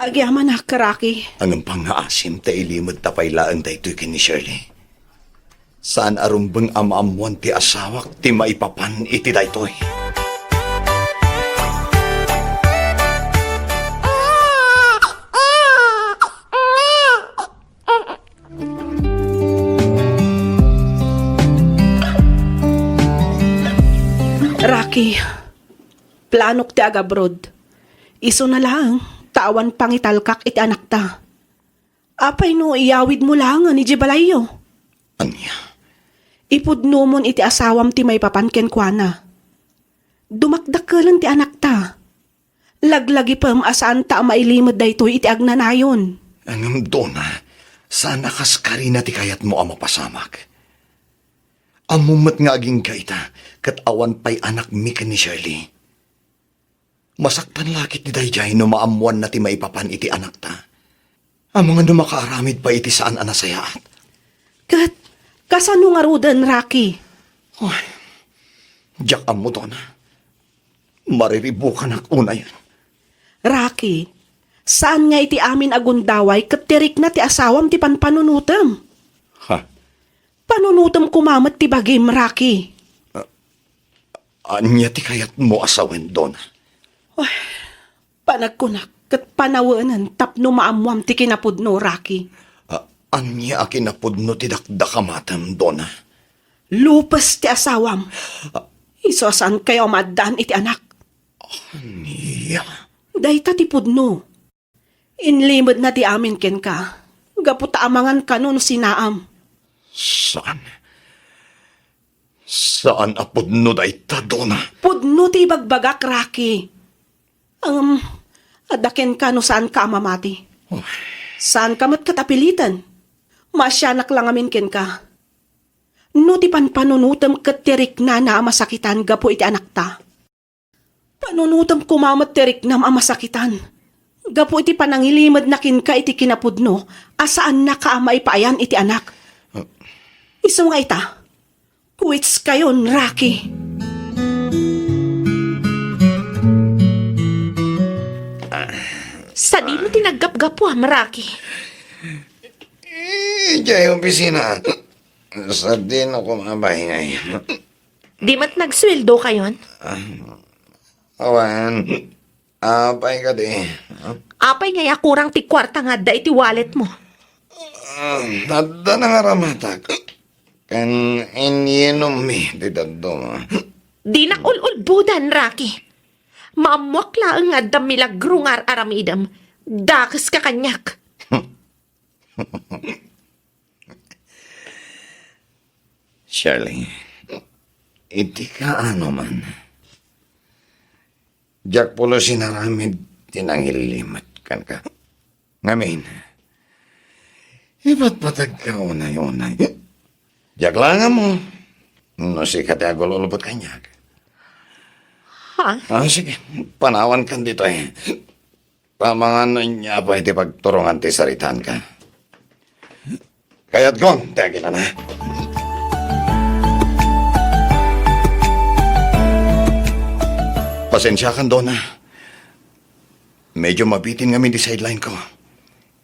Agyaman Rocky. Ang pang-aasim ta ilimod tapaylaan da ito'y kini Shirley. Saan arumbang amaamuan ti asawak ti maipapan iti da ito'y. Rocky, planok ti agabrod. Iso na lang, tawan pangitalkak iti anak ta. Apay no, iyawid mo lang ni Jibalayo. Anya? Ipudno mon iti asawam ti may papanken kwa na. Dumakdakalan ti anak ta. Laglagi pam asaan ta mailimod da ito iti agnanayon. Ang Donna, sana kaskari na ti kayat mo ang mapasamak. Amumat nga aging kaita, kat awan pa'y anak mi ka ni Shirley. Masaktan lakit ni Dayjay no maamuan na ti maipapan iti anak ta. Ang mga numakaaramid pa iti saan anasayaat. Kat, kasano nga rudan, Rocky? Ay, diyak mo, Donna. Mariribukan ak una yan. Rocky, saan nga iti amin agundaway kat tirik na ti asawam ti panpanunutam? Ha? Panunutam kumamat ti bagim, Rocky. Anya ti kayat mo asawen, Donna. Panagkunak kat panawanan tapno maamuam ti kinapudno, Rocky. Anya akinapudno ti dakdakamatam, Donna. Lupas ti asawam. Iso saan kayo maddaan iti anak? Anya? Dayta ti pudno. Inlimod na ti amin ken ka. Gaputa amangan ka no sinaam. Saan? Saan apudno da ita, Donna? Pudno ti bagbagak, Rocky. Adaken ka no saan ka amamati. Saan ka mat katapilitan? Masyanak lang amin ken ka. No ti panpanunutam kat tirik na masakitan gapo iti anak ta. Panunutam kumamat tirik na masakitan. Gapo iti panangilimad na kin ka iti kinapudno asaan na kaamay paayan iti anak. Iso nga ita. Quits kayon, Rocky. Sa di mo tinaggap-gapo, Rocky. Diyay opisina. Sa din ako mabahingay. Di mat nagsweldo kayon? Awan. Apay ka di. Apay ngaya kurang ti kwarta nga da iti wallet mo. Tadda na nga ramatak. Kan ininom mi. Di daddo. Di na ulbudan, Rocky. Maamuak laang nga da milagro nga aramidam. Dakas ka kanyak. Shirley, iti ka ano man. Diyak pulo sinaramid tinangilimat kan ka. Ngamin, iba't patag ka unay-unay. Diyak lang mo. No si katagol ulupot kanyak. Ha? Sige, panawan kan dito eh. Pamangan niya pwede pagturungan ti saritan ka. Kaya't kon, tagin na na. Pasensya kan, Donna. Medyo mabitin kami di sideline ko.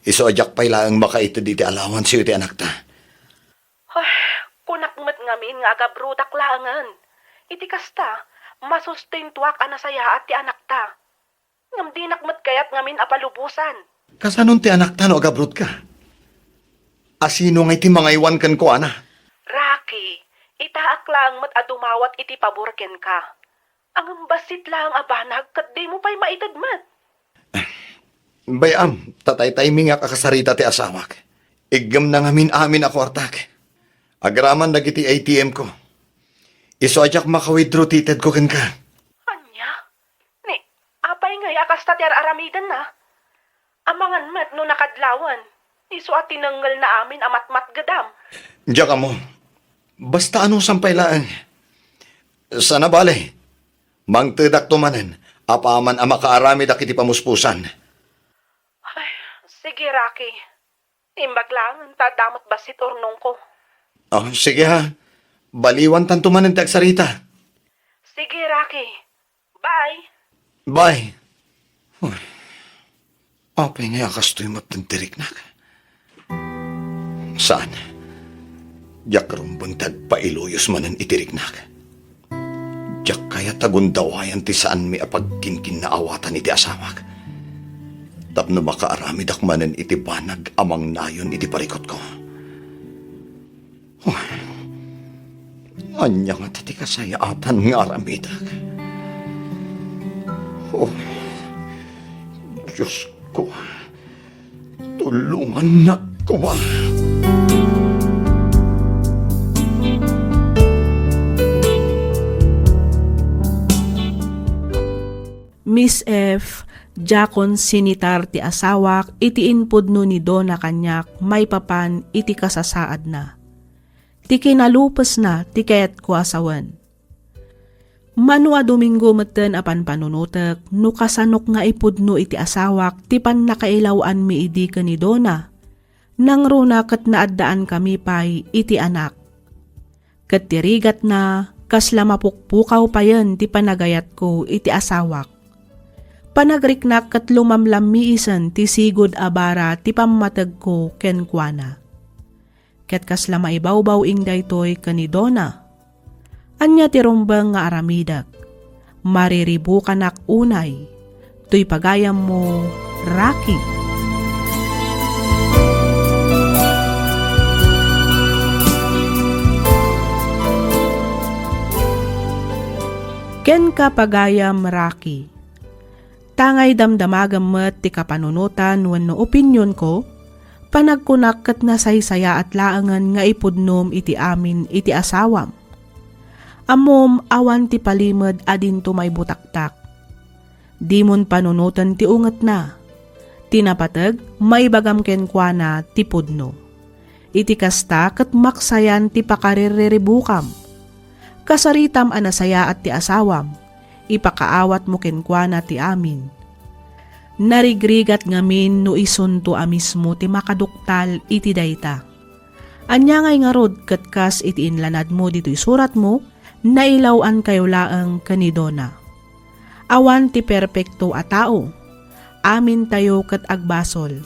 Isoajak pa'y laang makaito di ti alawan siyo ti anak ta. Ay, kunakmat ngamin nga agabrudak laangan. Iti kasta, masustain tuwak anasaya at ti anak ta. Ngam di nakmat kayat ngamin apalubusan. Kasanon ti anak ta no agabrod ka? Asino nga iti mga iwan kan ko, ana? Rocky, itaak lang mat adumawat iti paburken ka. Ang basit lang abanag kat di mo pa'y maitadmat. Bayam, tatay-timing nga kakasarita ti asawak. Igam na ngamin amin ako artak. Agraman dagiti ATM ko. Isoajak makawithdraw tited ko ken ka. Anya? Ni, apay nga yakas ti aramidan na. Amangan mat no nakadlawan. Iso at tinanggal na amin amat-mat gadam. Diya ka mo. Basta anong sampaylaan. Sana bale. Mangtedak tumanen. Apaman ang makaarami dakiti pamuspusan. Ay, sige Rocky. Imbag lang, tadamot basit urnong ko. Oh, sige ha. Baliwan tan tumanen ti agsarita. Sige Rocky. Bye. Bye. Uy. Apay nga yakas to'y matantirik na. Saan? Diyak rumbang tagpailuyos manan itiriknak. Diyak kaya tagundawayan ti saan mi apagkinkin na awatan iti asawak. Tapno makaaramid ak manan iti banag amang nayon iti parikot ko. Oh, anya nga tati kasayaatan nga aramidak. Oh, Diyos ko, tulungan na ko ba? Miss F, jakon sinitar ti asawak, iti inpudno ni Dona kanyak, may papan iti kasasaad na. Ti kinalupas na, ti kayat ko asawan. Manua Domingo meten apan panunutek, no kasanok nga ipudno iti asawak, ti pan nakailawan mi idi ka ni Dona. Nang runa kat naaddaan kami pay iti anak. Kat tirigat na, kas lamapukpukaw pa yan ti panagayat ko iti asawak. Panagriknak kat lumamlam miisan ti sigod abara ti pammatag ko ken kuana. Ket kas lama ibawbaw ing daytoy kanidona. Anya ti rumbang nga aramidak. Mariribu kanak unay. Tuy pagayam mo, Rocky. Ken ka pagayam, Rocky. Tangay damdamagam met ti kapanunutan wenno opinyon ko, panagkunak ket nasaysaya at laangan nga ipudnom iti amin iti asawam. Amom awan ti palimed adin to may butaktak. Dimon panunutan ti unget na. Tinapateg maibagam ken kuana ti pudno. Iti kasta ket maksayan ti pakariribukam. Kasaritam anasaya at ti asawam. Ipakaawat mo kenkwana ti amin. Narigrigat ngamin no isunto amismo ti makaduktal iti dayta. Anya ngay nga rod katkas iti inlanad mo dito'y surat mo, nailawan kayo laang kanidona. Awan ti perpekto a tao, amin tayo kat agbasol.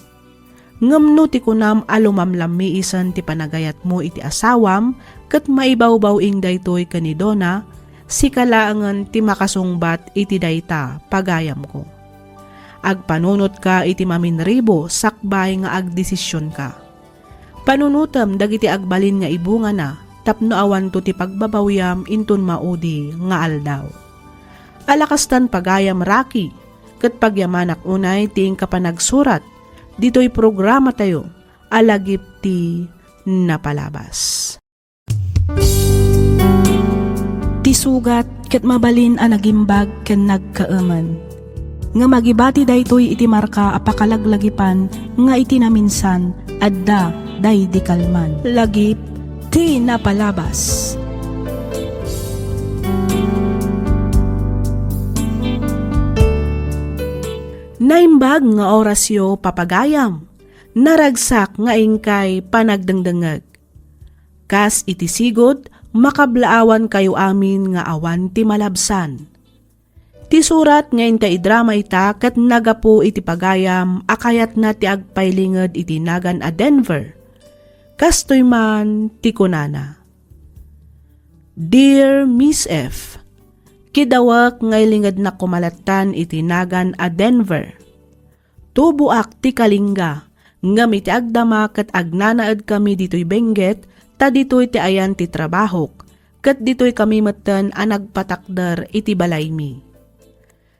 Ngamno ti kunam alumamlami isan ti panagayat mo iti asawam, kat maibawbaw ing daytoy kanidona, si kalaangan ti makasungbat iti dayta pagayam ko. Agpanunot ka iti maminribo sakbay nga agdesisyon ka. Panunutam dagiti agbalin nga ibunga na tapno awan to ti pagbabawyam intun maudi nga aldaw. Alakastan pagayam Rocky ket pagyamanak unay ti kapanagsurat dito'y programa tayo alagip ti napalabas. Ti sugat ket mabalin a nagimbag ken nagkaaman. Nga magibati daytoy iti marka apakalaglagipan nga iti naminsan adda day di kalman. Lagip ti napalabas. Naimbag nga orasyo papagayam. Naragsak nga ingkay panagdengdengeg. Kas iti sigod makablaawan kayo amin nga awan ti malabsan. Ti surat ngayon ta idrama ita kat nagapo iti pagayam akayat na ti agpailinged iti nagan a Denver. Kastoy man ti kunana. Dear Miss F, kidawak ngay linged na kumalatan iti nagan a Denver. Tubuak ti kalingga, ngam iti agdama kat agnanaad kami dito'y Benguet, ta dito'y ti ayan ti trabahok, kat dito'y kami matan a nagpatakder iti balay mi.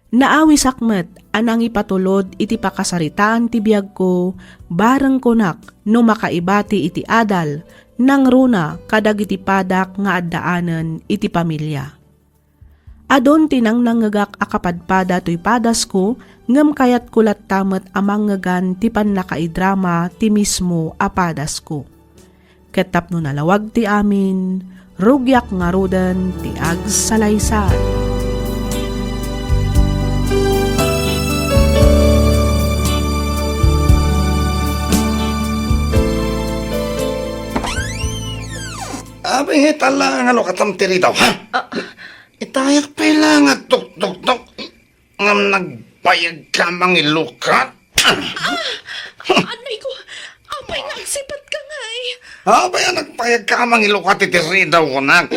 Naawi sakmet anang ipatulod iti pakasaritaan ti biyag ko, bareng konak no makaibati iti adal, nang runa kadag iti padak nga addaanen iti pamilya. Adon tinang nangagak akapadpada to'y padas ko, ngem kayat kulat tamet amang ngagan ti pannakaidrama ti mismo apadas ko. Ketap no nalawag ti amin, rugyak nga roden ti agsalaysay. Abing itala nga lo katamtiri daw, ha? Itayak pa ilang at tuk-tuk-tuk. Ngam nagpayag ka mangilukat. Anay ko, apay nagsipat ka nga eh. Abay nagpayag ka mangilukat itiri daw ko na.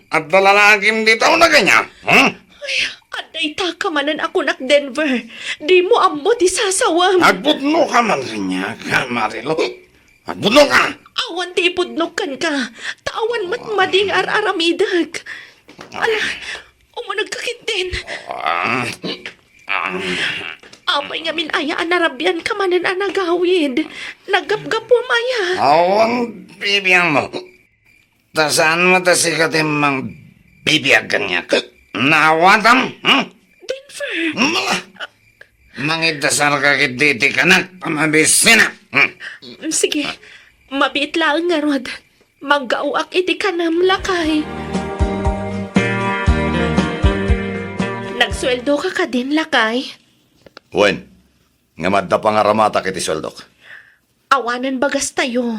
At dalalagim di daw na ganyan, ha? Ay, anay takamanan ako nak Denver. Di mo ambot isasawam. Agbutno ka man ganyan ka, Marilo. Agbutno ka. Awan ti ipudnokan ka. Tawan matmading ar-aramidag. Ala, umunag kakit din. Apay nga minayaan narabyan ka manan anagawid. Nagapgapo maya. Awang bibiyang mo. Tasaan mo tasikat mang bibiyagan niya. Nawatam, ha? Denver. Mangidasal ka kititi ka na. Pamabisina. Sige, mabit lang nga rod. Maggauak iti kanam lakay. Nagsweldo ka din lakay. Wen, nga madda pangaramata kiti swaldok. Awanan bagas tayo.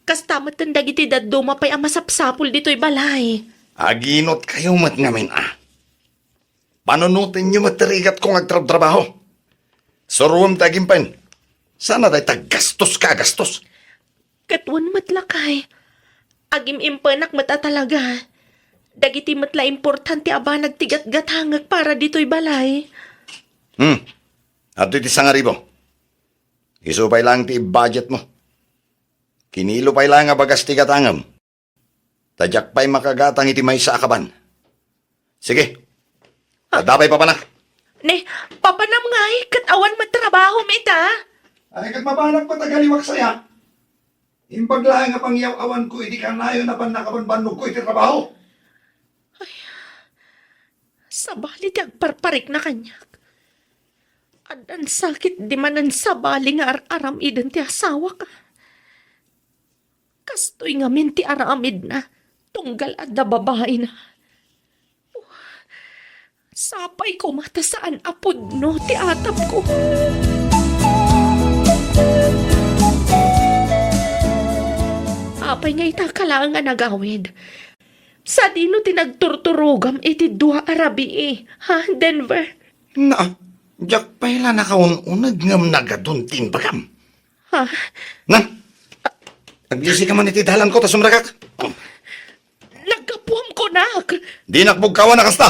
Kastamat ang dagiti daddo mapay ang masapsapul dito'y balay. Aginot kayo mat ngamin Panunutin nyo matirigat kong agtrabaho. Suruam tagimpan. Sana day tagastos ka gastos. Katwan matlakay. Agim impanak mata talaga. Dagiti matla importante aba nagtigat-gatangag para dito'y balay. At iti sangaribo. Isupay lang ti budget mo. Kinilo pa'y lang nga bagas ti gatangam. Tadyak pa'y makagatang iti may sa akaban. Sige. Tadapay pa panak. Ne, papanam ngay, katawan matrabaho mita. Ay kat mabanak patagaliwak saya. Imbaglahan nga pangyaw-awan ko, hindi ka nayo na panakabanbanog ko iti trabaho. Sabali ti agparparik na kanyak. Adan sakit di manan sabali nga aram idan ti asawa ka. Kastoy nga min ti aramid na, tunggal at da babae na. Sapay ko mata saan apod no ti atap ko. Apay nga itakalaan nga nagawid. Sa dino tinagturturugam iti dua arabi ha, Denver? Na, jak pala nakaununag ngam nagaduntin bagam. Ha? Na, naglisi ka man iti dalan ko, tasumrakak. Nagkapuam ko nak. Di nakbugkawan na kasta.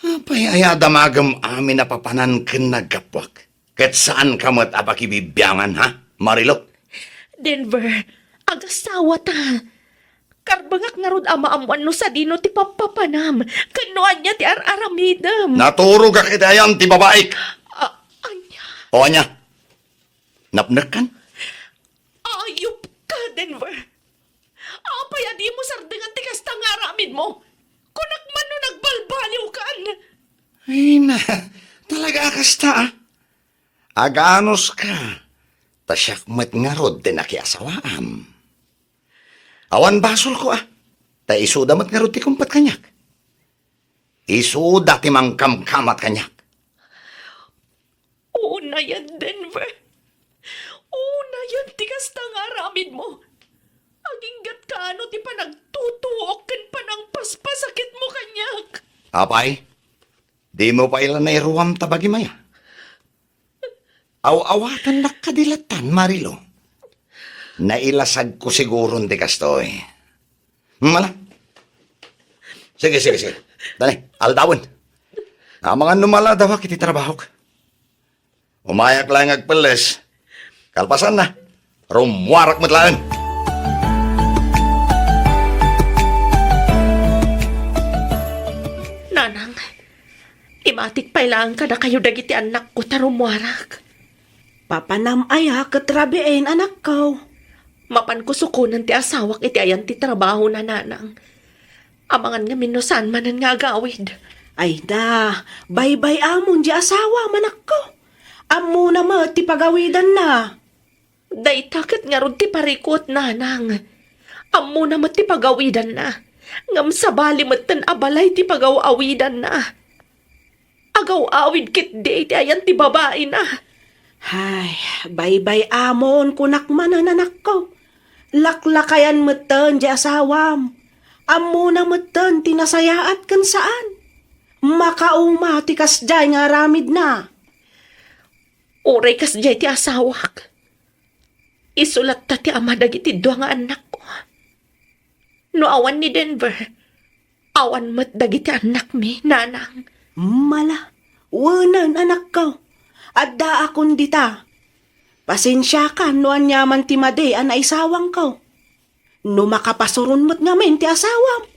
Apay ayadamagam amin na papanan ken nagkapwak. Ket saan ka mat apakibibiyangan, ha, Marilo? Denver, agasawa ta. Karbangak nga rod amaamuan no sa dino ti papapanam. Kanuan niya ti ar-aramidam. Naturog ka kitayan ti babaik. Anya, O anya, napnak kan? ayop ka, Denver. Apay adi mo sardengan ti kasta nga aramid mo. Kunak man no nagbalbaliw kan. Ay na, talaga kasta, Aganos ka. Tasyak met nga rod ti nakiasawaam. Awan basol ko Ta isuda met nga rod ti kumpat kanyak. Isuda ti mangkamkamat kanyak. Una yan, Denver. Una yan, tigas na nga aramid mo. Aginggat ka ano ti pa nagtutuok kan pa ng paspasakit mo kanyak. Apay, Di mo pa ilan na iruwam tabagi maya. Aw-awatan na kadilatan, Marilo. Nailasag ko siguro di kastoy. Mala. Sige. Dali, aldawin. Ang mga numala daw kiti trabaho. Umayak lang agpeles. Kalpasan na. Rumwarak matlaan. Nanang, imatik pailangan ka na kayo dagiti anak ko tarumwarak. Papanam aya katrabiin anak ko. Mapan ko sukunan ti asawak iti ayan ti trabaho na nanang. Amangan nga minusan manan nga agawid. Ay da, bye-bye amon di asawa manak ko. Amo na mo ti pagawidan na. Day takit nga ron ti parikot nanang. Amo na ti pagawidan na. Ngam sa bali matan abalay ti pagawawidan na. Agaw-awid kit di iti ayan ti babae na. Ay, bye-bye amon kunak manan anak ko. Laklakayan matan di asawam. Amo na matan tinasayaat kan saan. Makauma ti kasjay nga ramid na. Uray kas jay ti asawak. Isulat ta ti ama dagiti dua nga anak ko. No awan ni Denver, awan mat dagiti anak mi, nanang. Mala, wanan anak ko. Adda akon dita. Pasensya ka no anyaman ti made an isawang ko. No makapasurun mo't ngamin ti asawam.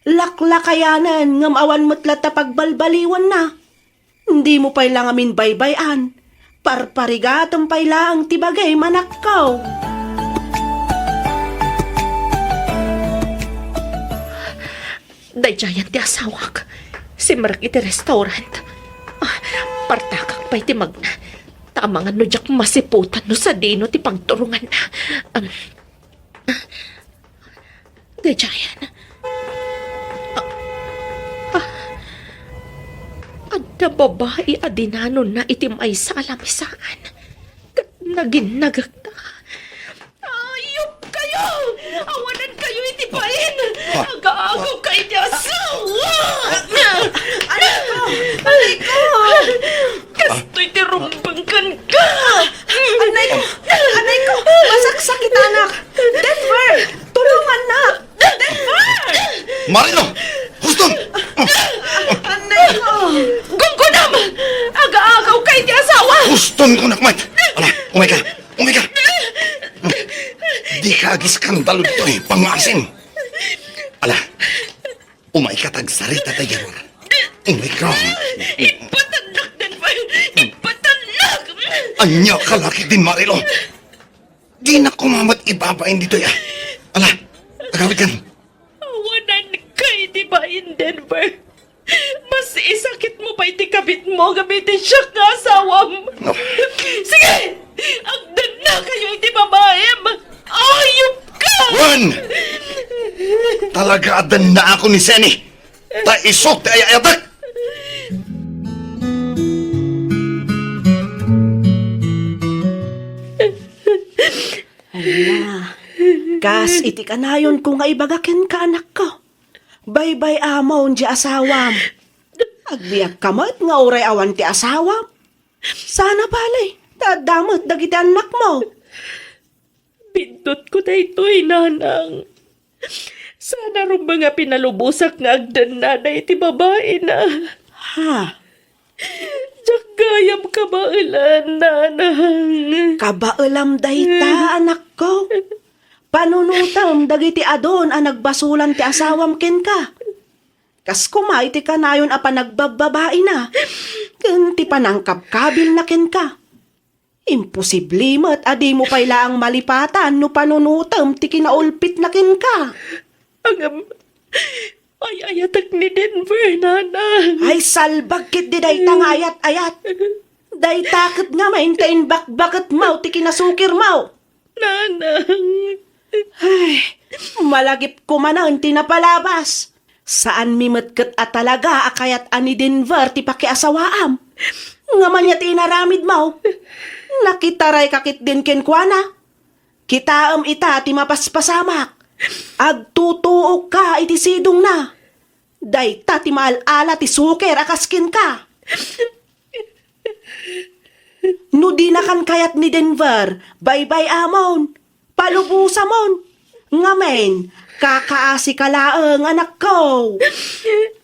Laklakayanan ngam awan mo't lata pagbalbaliwan na. Hindi mo pa'y lang amin baybayan. Parparigatong pa'y lang ti bagay manakaw. Dayjayan ti asawak. Simrak iti restaurant. Partakak pa'y ti magna. Tamangan no jak masiputan no sa dino ti pagturungan na. Dayjayan. Adda babae adinanon na itim ay sa alamisaan. Kat naginagak na. Ayop kayo! Awanan kayo itipain! Agaagaw kayo niya asawa! Anay ko! Kasto'y tirumbangkan ka! Anay ko! Masaksak anak! Denver! Tulungan na! Denver! Marilo! Huston! Anay ko! Gunggunam! Agaagaw kayo niya asawa! Huston ko nakmat! Ala, umay ka! Di ka agiskandalo dito eh, pangasin! Ala, umay ka tagsarita tayo. Umay ka! Ipatanak, Denver! Ipatanak! Anya kalaki din, Marilo! Di na kumamat ibabain dito ya. Ala, agawid kan. Awanan kayo, di ba, in Denver? Mas isakit mo pa iti kabit mo gamitin siya nga asawam. No. Sige! Agdan na kayo iti babaem! Ayop ka! Juan! Talaga adan na ako ni Seni. Ta isok ti ayayatak! Ala, kas iti kanayon ko nga ibagakin ka anak ko. Bye-bye amon di asawam. Agbiyak kamot nga uray awan ti asawam. Sana palay, dadamot dagiti anak mo. Pindot ko na ito'y nanang. Sana rin mga pinalubusak nga agdan na iti babae na. Ha, Diyak gayam ka mailan, nanang. kabailam dayta anak ko. Panunutam dagiti adon ang nagbasulan ti asawam ken ka. Kas kumay ti kanayon a panagbababae na. Ken ti panangkapkabil na ken ka. Imposible mat adi mo payla ang malipatan no panunutam ti kinaulpit na ken ka. Angam, ay ayatak ni Denver, nanang. Ay salbag kit di dayta nga ayat-ayat. Daytakit nga maintain bakbakit mau ti kinasukir mau. Nanang. Ay, malagip ko man ang tinapalabas. Saan mimetket at talaga akayat ani Denver ti pakiasawaam. Nga man niya tinaramid mo. Nakitaray kakit din kenkwana. Kitaam ita ti mapaspasamak. Agtutuok ka iti sidong na. Day tati maal-ala ti suker akaskin ka. No di na kan kayat ni Denver, bye-bye amon. Palubusa mon. Ngamen, kakaasi ka laeng anak ko.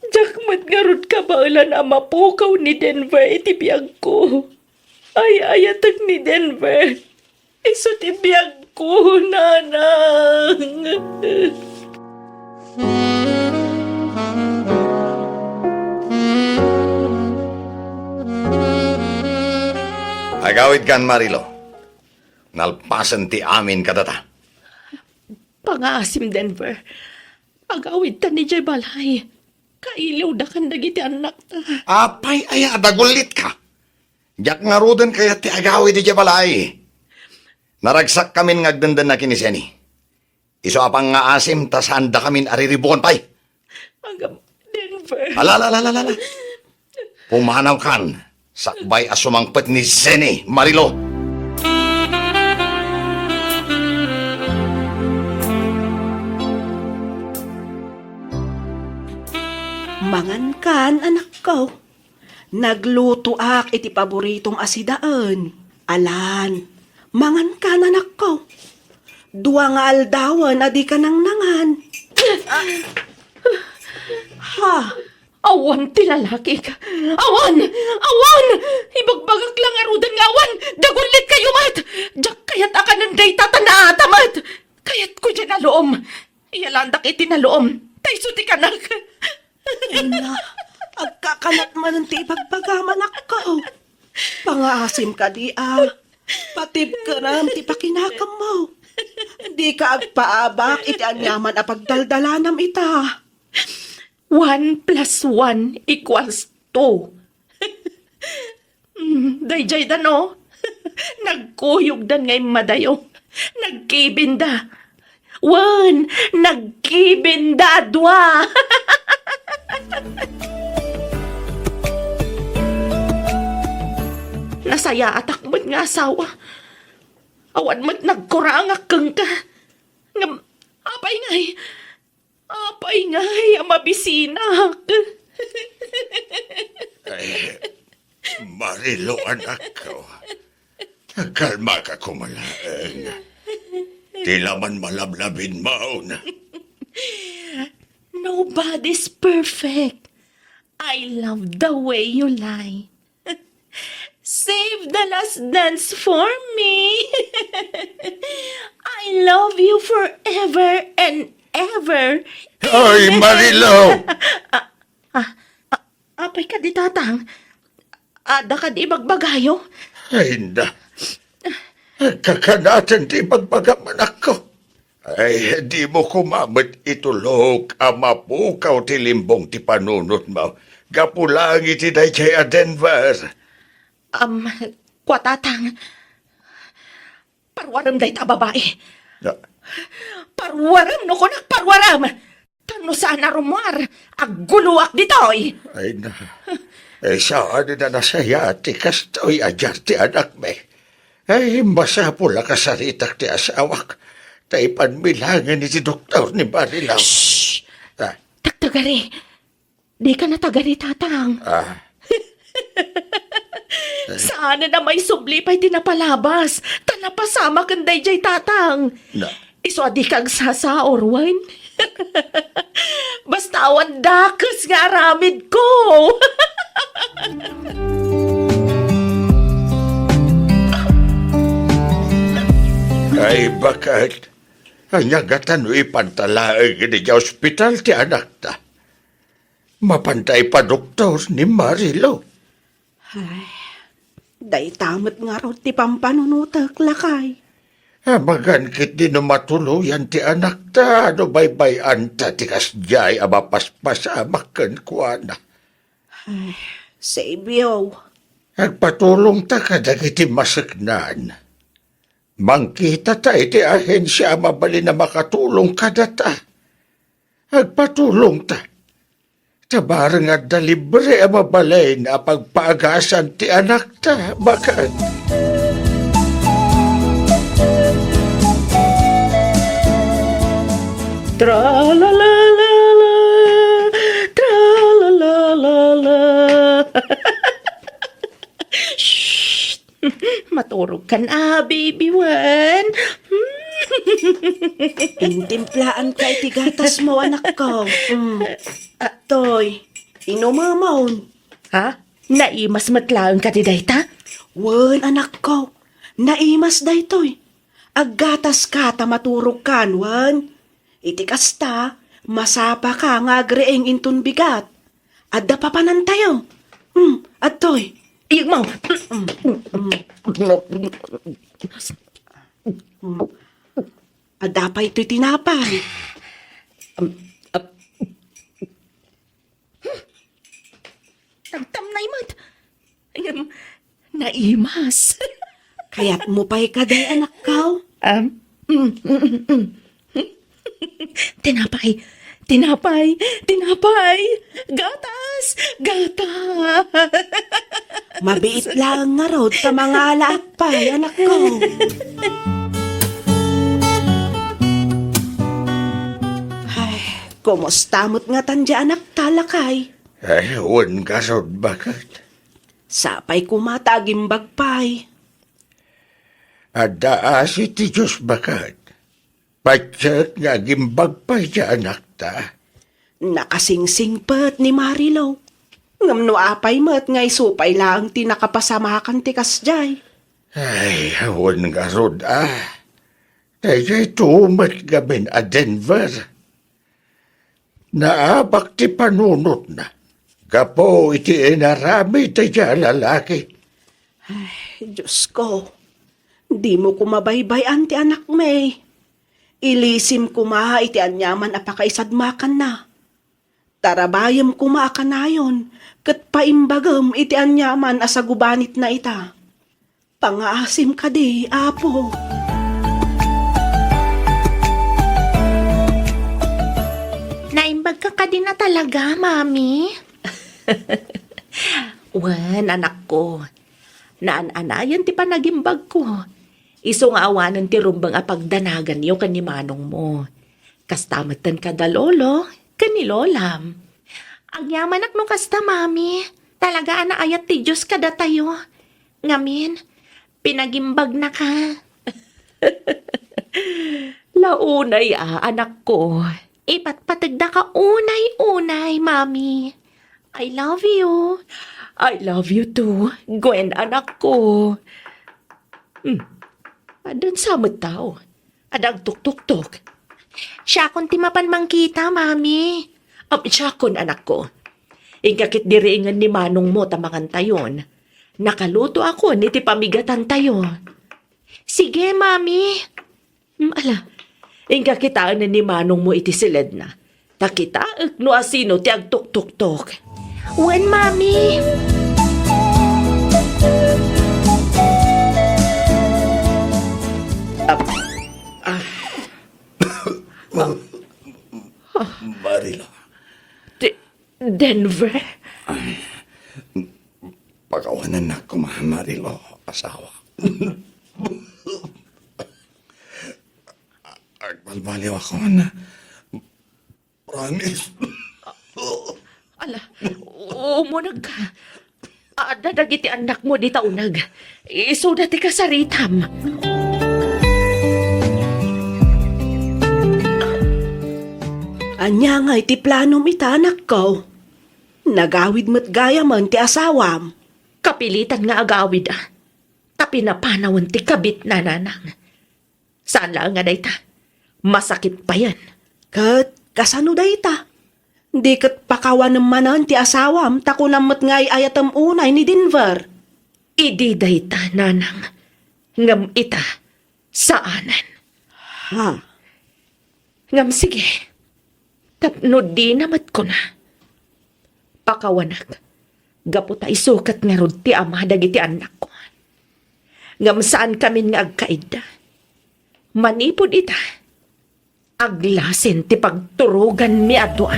Jakmat nga rod ka baalan ang mapukaw ni Denver itibiyag ko. Ay ayatag ni Denver. Iso tibiyag ko, nanang. Agawid kan Marilo. Nalpasan ti amin kadata. Pangasim, Denver. Agawid ta ni Jay Balay. Kailaw da kan dagiti anak ta. Apay aya dagulit ka. Jak nga ruden kaya ti agawid di balay. Naragsak kamin ngagdandan na kiniseni. Iso apang nga asim tas handa kamin ariribukon pay. Agam, Denver. Alalalalalala. Pumanaw kan. Sakbay asumangpet ni Zeni, Marilo. Mangan kan anak ko. Nagluto ak iti paboritong asidaan. Alan, mangan kan anak ko. Dua nga aldawan adi ka nang nangan. Ha? Awan ti lalaki ka. Awan! Awan! Ibagbagak lang arudan nga awan! Dagulit kayo mat! Jak kayat akananday tatanaatamat! Kayat ko dyan aloom. Iyalandak iti naloom. Tayso ti kanak. Ina, agkakanat man ti ipagbagaman ako. Pangaasim ka di Patib ka na ti pakinakam mo. Di ka agpaabak iti anyaman a pagdaldalanam ita. 1 + 1 = 2. Dayjay da no? Nagkuyog dan ngay madayo. Nagkibinda. 1, nagkibinda 2. Nasaya atakmat nga asawa. Awan mat nagkurangak keng ka. Ngam, apay ngay, mabisinak. Ay, Marilo, anak ko. Kalma ka kumalaang. Tila man malablabin maun. Nobody's perfect. I love the way you lie. Save the last dance for me. I love you forever and ever. Ay, Marilo! Apay ka di tatang. Ada ka di bagbagayo. Ay, na. Kakanatan di magbagaman ako. Ay, di mo kumamit itulog ang mapukaw ti limbong ti panunot mo. Gapulang iti day kaya Denver. Kwa tatang. Parwaram day ta babae. Na, Parwaram no ko nagparwaram. Tano saan na rumar. Aguluak ditoy. ay na. Ay, saan na nasaya ti kastoy ajar ti anak me. Ay, masapula ka sa ritak ti asawak. Taipan milangan ni ti doktor ni Marilaw. Shhh! Ah, Tagtagari. Di ka na tagari, tatang. Saan na may subli pa'y tinapalabas. Tanapasama kanday jay tatang. na. Iso adi kag sasaor, wine. Basta awan dakas nga aramid ko. Ay, bakit? Anyagatan mo ipantalaang ni ospital ti anak ta. Mapantay pa doktor ni Marilo. Day tamat nga raw ti pampanunutak lakay. Magan kit di no matuluyan ti anak ta. Ano baybayan ta ti kasjay abapaspas amakan kuana. Sabyo. Agpatulong ta kadagiti masaknan. Mangkita ta iti ahensya mabali na makatulong kadata. Agpatulong ta. Tabarang at da libre ang mabalay na pagpaagasan ti anak ta. Bakit? Tra-la-la-la-la, tra Maturog ka na, baby Wan. Intimplaan kay tigatas mo, anak ko. Toy, inumamon. Ha? Naimas matlaang ka ti dayta? Wen, anak ko. Naimas daytoy. Aggatas ka ta maturog kan, wen. Itikas ta, masapa ka nga agreeng intun bigat. Adda pa panan tayo. Atoy. Igmaw! Adda pa ito'y tinapay. Tamtam na imad. Naimas. Kaya't mo pa'y kaday, anak ko. Tinapay. Tinapay. Tinapay. Gatas. Gatas. Mabiit lang nga rod sa mga alaapay, anak ko. Ay, kumusta mo't nga tandya, anak talakay? Ay, wan ka sa bakit? Sapay kumatagimbag pay. Ada si ti Diyos bakit? Patsak nga gimbag pa siya anak ta. Nakasingsingpet ni Marilo. Ngam no apay mo't nga isupay lang tinakapasamakan ti kasjay. Ay, wan ka rod Tayo tumat gamin a Denver. Naabak ti panunot na. Kapo iti inarami tayo lalaki. Diyos ko, di mo kumabaybay ti anak may. Ilisim kumaha iti anyaman apakaisadmakan na. Tarabayam kumaaka na yon, kat paimbagam iti anyaman asagubanit na ita. Pangaasim ka di, apo. Naimbag ka din na talaga, mami. Wan, anak ko. Naan-anayan ti panagimbag ko. Iso nga awanan ti rumbang apagdanagan yo kan ni manong mo. Kastamatan ka da lolo, kan ni lolam. Ang yamanak no kasta, mami. Talaga anaayat ti Diyos kada tayo. Ngamin, pinagimbag na ka. Launay anak ko. Ipatpatagda ka unay-unay, mami. I love you. I love you too, Gwen, anak ko. Adan samot tao. Adang tuk-tuk-tuk. Siya kon timapan mangkita, mami. Siya kon, anak ko. Ingkakit diriingan ni manong mo tamangan tayon. Nakaluto ako ni ti pamigatan tayo. Sige, mami. Ala, ingkakitaan na ni manong mo iti silid na. Takita, no asino ti agtuk-tuk-tuk. Wen, mami. Marilo. Denver? Pagawanan na ko, Marilo, asawa. Agbalbaliw ako na. Promise. Ala, umunag ka. Dadagiti anak mo di taunag. Iso dati ka sa ritam. Anya nga iti planom ita, anak ko. Nagawid mo't gaya man ti asawam. Kapilitan nga agawid Tapi napanawan ti kabit na nanang. Saan lang nga dayta? Masakit pa yan. Kat, kasano dayta? Di kat pakawan manan ti asawam, takunamot nga'y ayatam unay ni Denver. Idi dayta, nanang. Ngam ita, saanan. Ha? Ngam sige. Tapno di namat ko na. Pakawanak. Gaputa isukat nga rod ti ama dagiti anak ko. Ngam saan kami nga agkaida. Manipod ita. Aglasin ti pagturugan mi ato.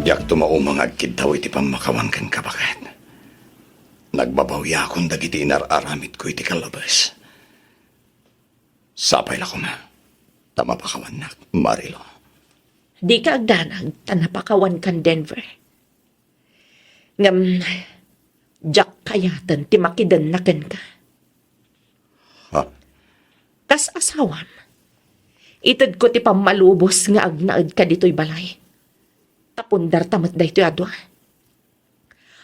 Diyak tumaumang agkid daw iti pamakawan kan kabakat. Nagbabawya akong dagiti inararamit ko iti kalabas. Sapay la ko na. Tamapakawan na, Marilo. Di ka agdanag, tanapakawan kan Denver. Ngam, Jack kayatan ti makidan na ken ka. Ha? Kas asawam. Itad ko ti pamalubos nga agnaad ka dito'y balay. Tapundar tamat da ito'y adwa.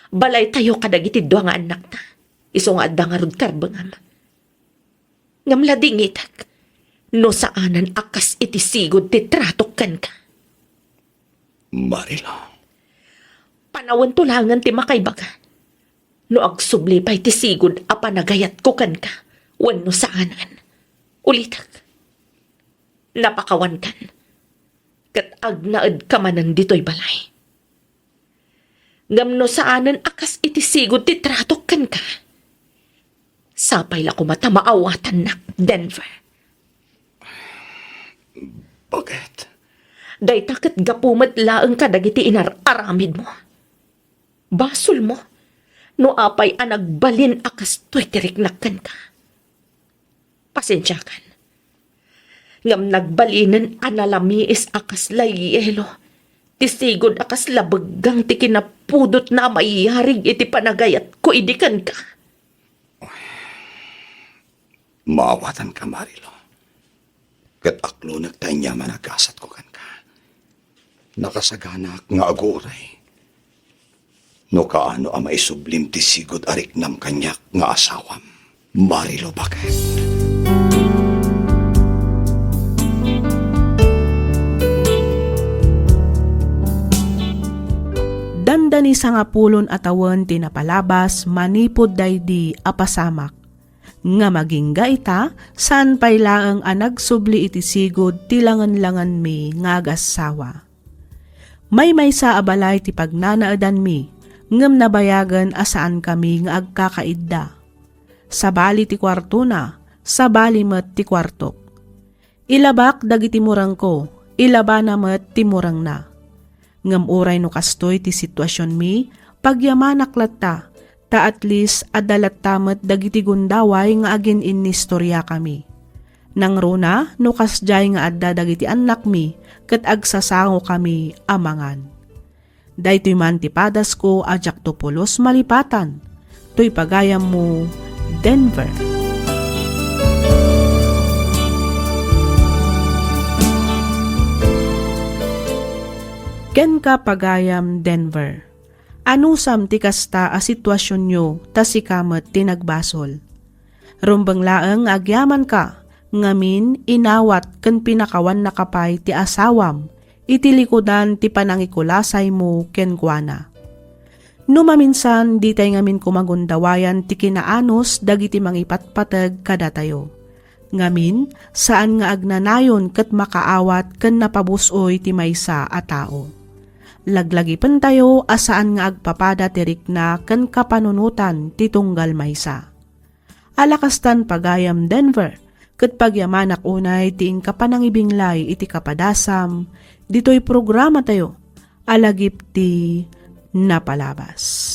Balay tayo kadagiti dua nga anak na. Iso nga adda nga rod karbangam. Ngam lading itak. No saanan akas iti sigod ti tratok kan ka. Marilo. Panawan tulangan ti makaibaga. No agsubli pa'y ti sigod a panagayat ko kan ka. Wano saanan. Ulitak. Napakawan kan. Kat agnaad ka manan dito'y balay. Ngam no saanan akas iti sigod ti tratok kan ka. Sapay la kumata maawatan na, Denver. Bakit? Day takat gapumat laang kadagiti aramid mo. Basol mo, no apay anagbalin akas to'y tiriknakan ka. Pasensya kan. Ngam nagbalinan analamiis akas layelo. Tisigod akas labaggang ti kinapudot na maiyarig iti panagayat ko idikan ka. Maawatan ka, Marilo. Kat aklo nagtanya managasat ko kan ka. Nakasaganak nga aguray. No kaano ang maisublim ti sigod ariknam kanyak nga asawam. Marilo, bakit? Dandani sa nga pulon atawan tinapalabas manipod daydi apasamak. Nga maging ita, saan pa'y laang anagsubli iti sigod tilangan-langan mi nga gasawa. May sa abalay ti pagnanaadan mi, ngem nabayagan asaan kami nga agkakaidda. Sabali ti kwarto na, sabali met ti kwartok. Ilabak dagiti murang ko, ilaba na met ti murang na. Ngem uray no kastoy ti sitwasyon mi, pagyamanak latta, ta at least adalat tamat dagiti gundaway nga agin inistorya kami. Nang runa, no kasjay nga adda dagiti anak mi, ket agsasango kami amangan. Daytoy man ti padas ko ajak to pulos malipatan, to'y pagayam mo, Denver. Ken ka pagayam, Denver. Anusam ti kasta a sitwasyon nyo ta si kamet tinagbasol. Rumbang laeng agyaman ka, ngamin inawat ken pinakawan na kapay ti asawam, iti likodan ti panangikulasay mo ken kuana. No maminsan di tay ngamin kumagundawayan ti kinaanos dagiti mangipatpateg kada tayo. Ngamin saan nga agnanayon ket makaawat ken napabusoy ti maysa a tao. Laglagipan tayo asaan nga agpapada tirik na ken kapanunutan ti tunggal maysa. Alakastan pagayam, Denver, ket pagyamanak unay ti kapanangibinglay iti kapadasam, dito'y programa tayo, alagip ti napalabas.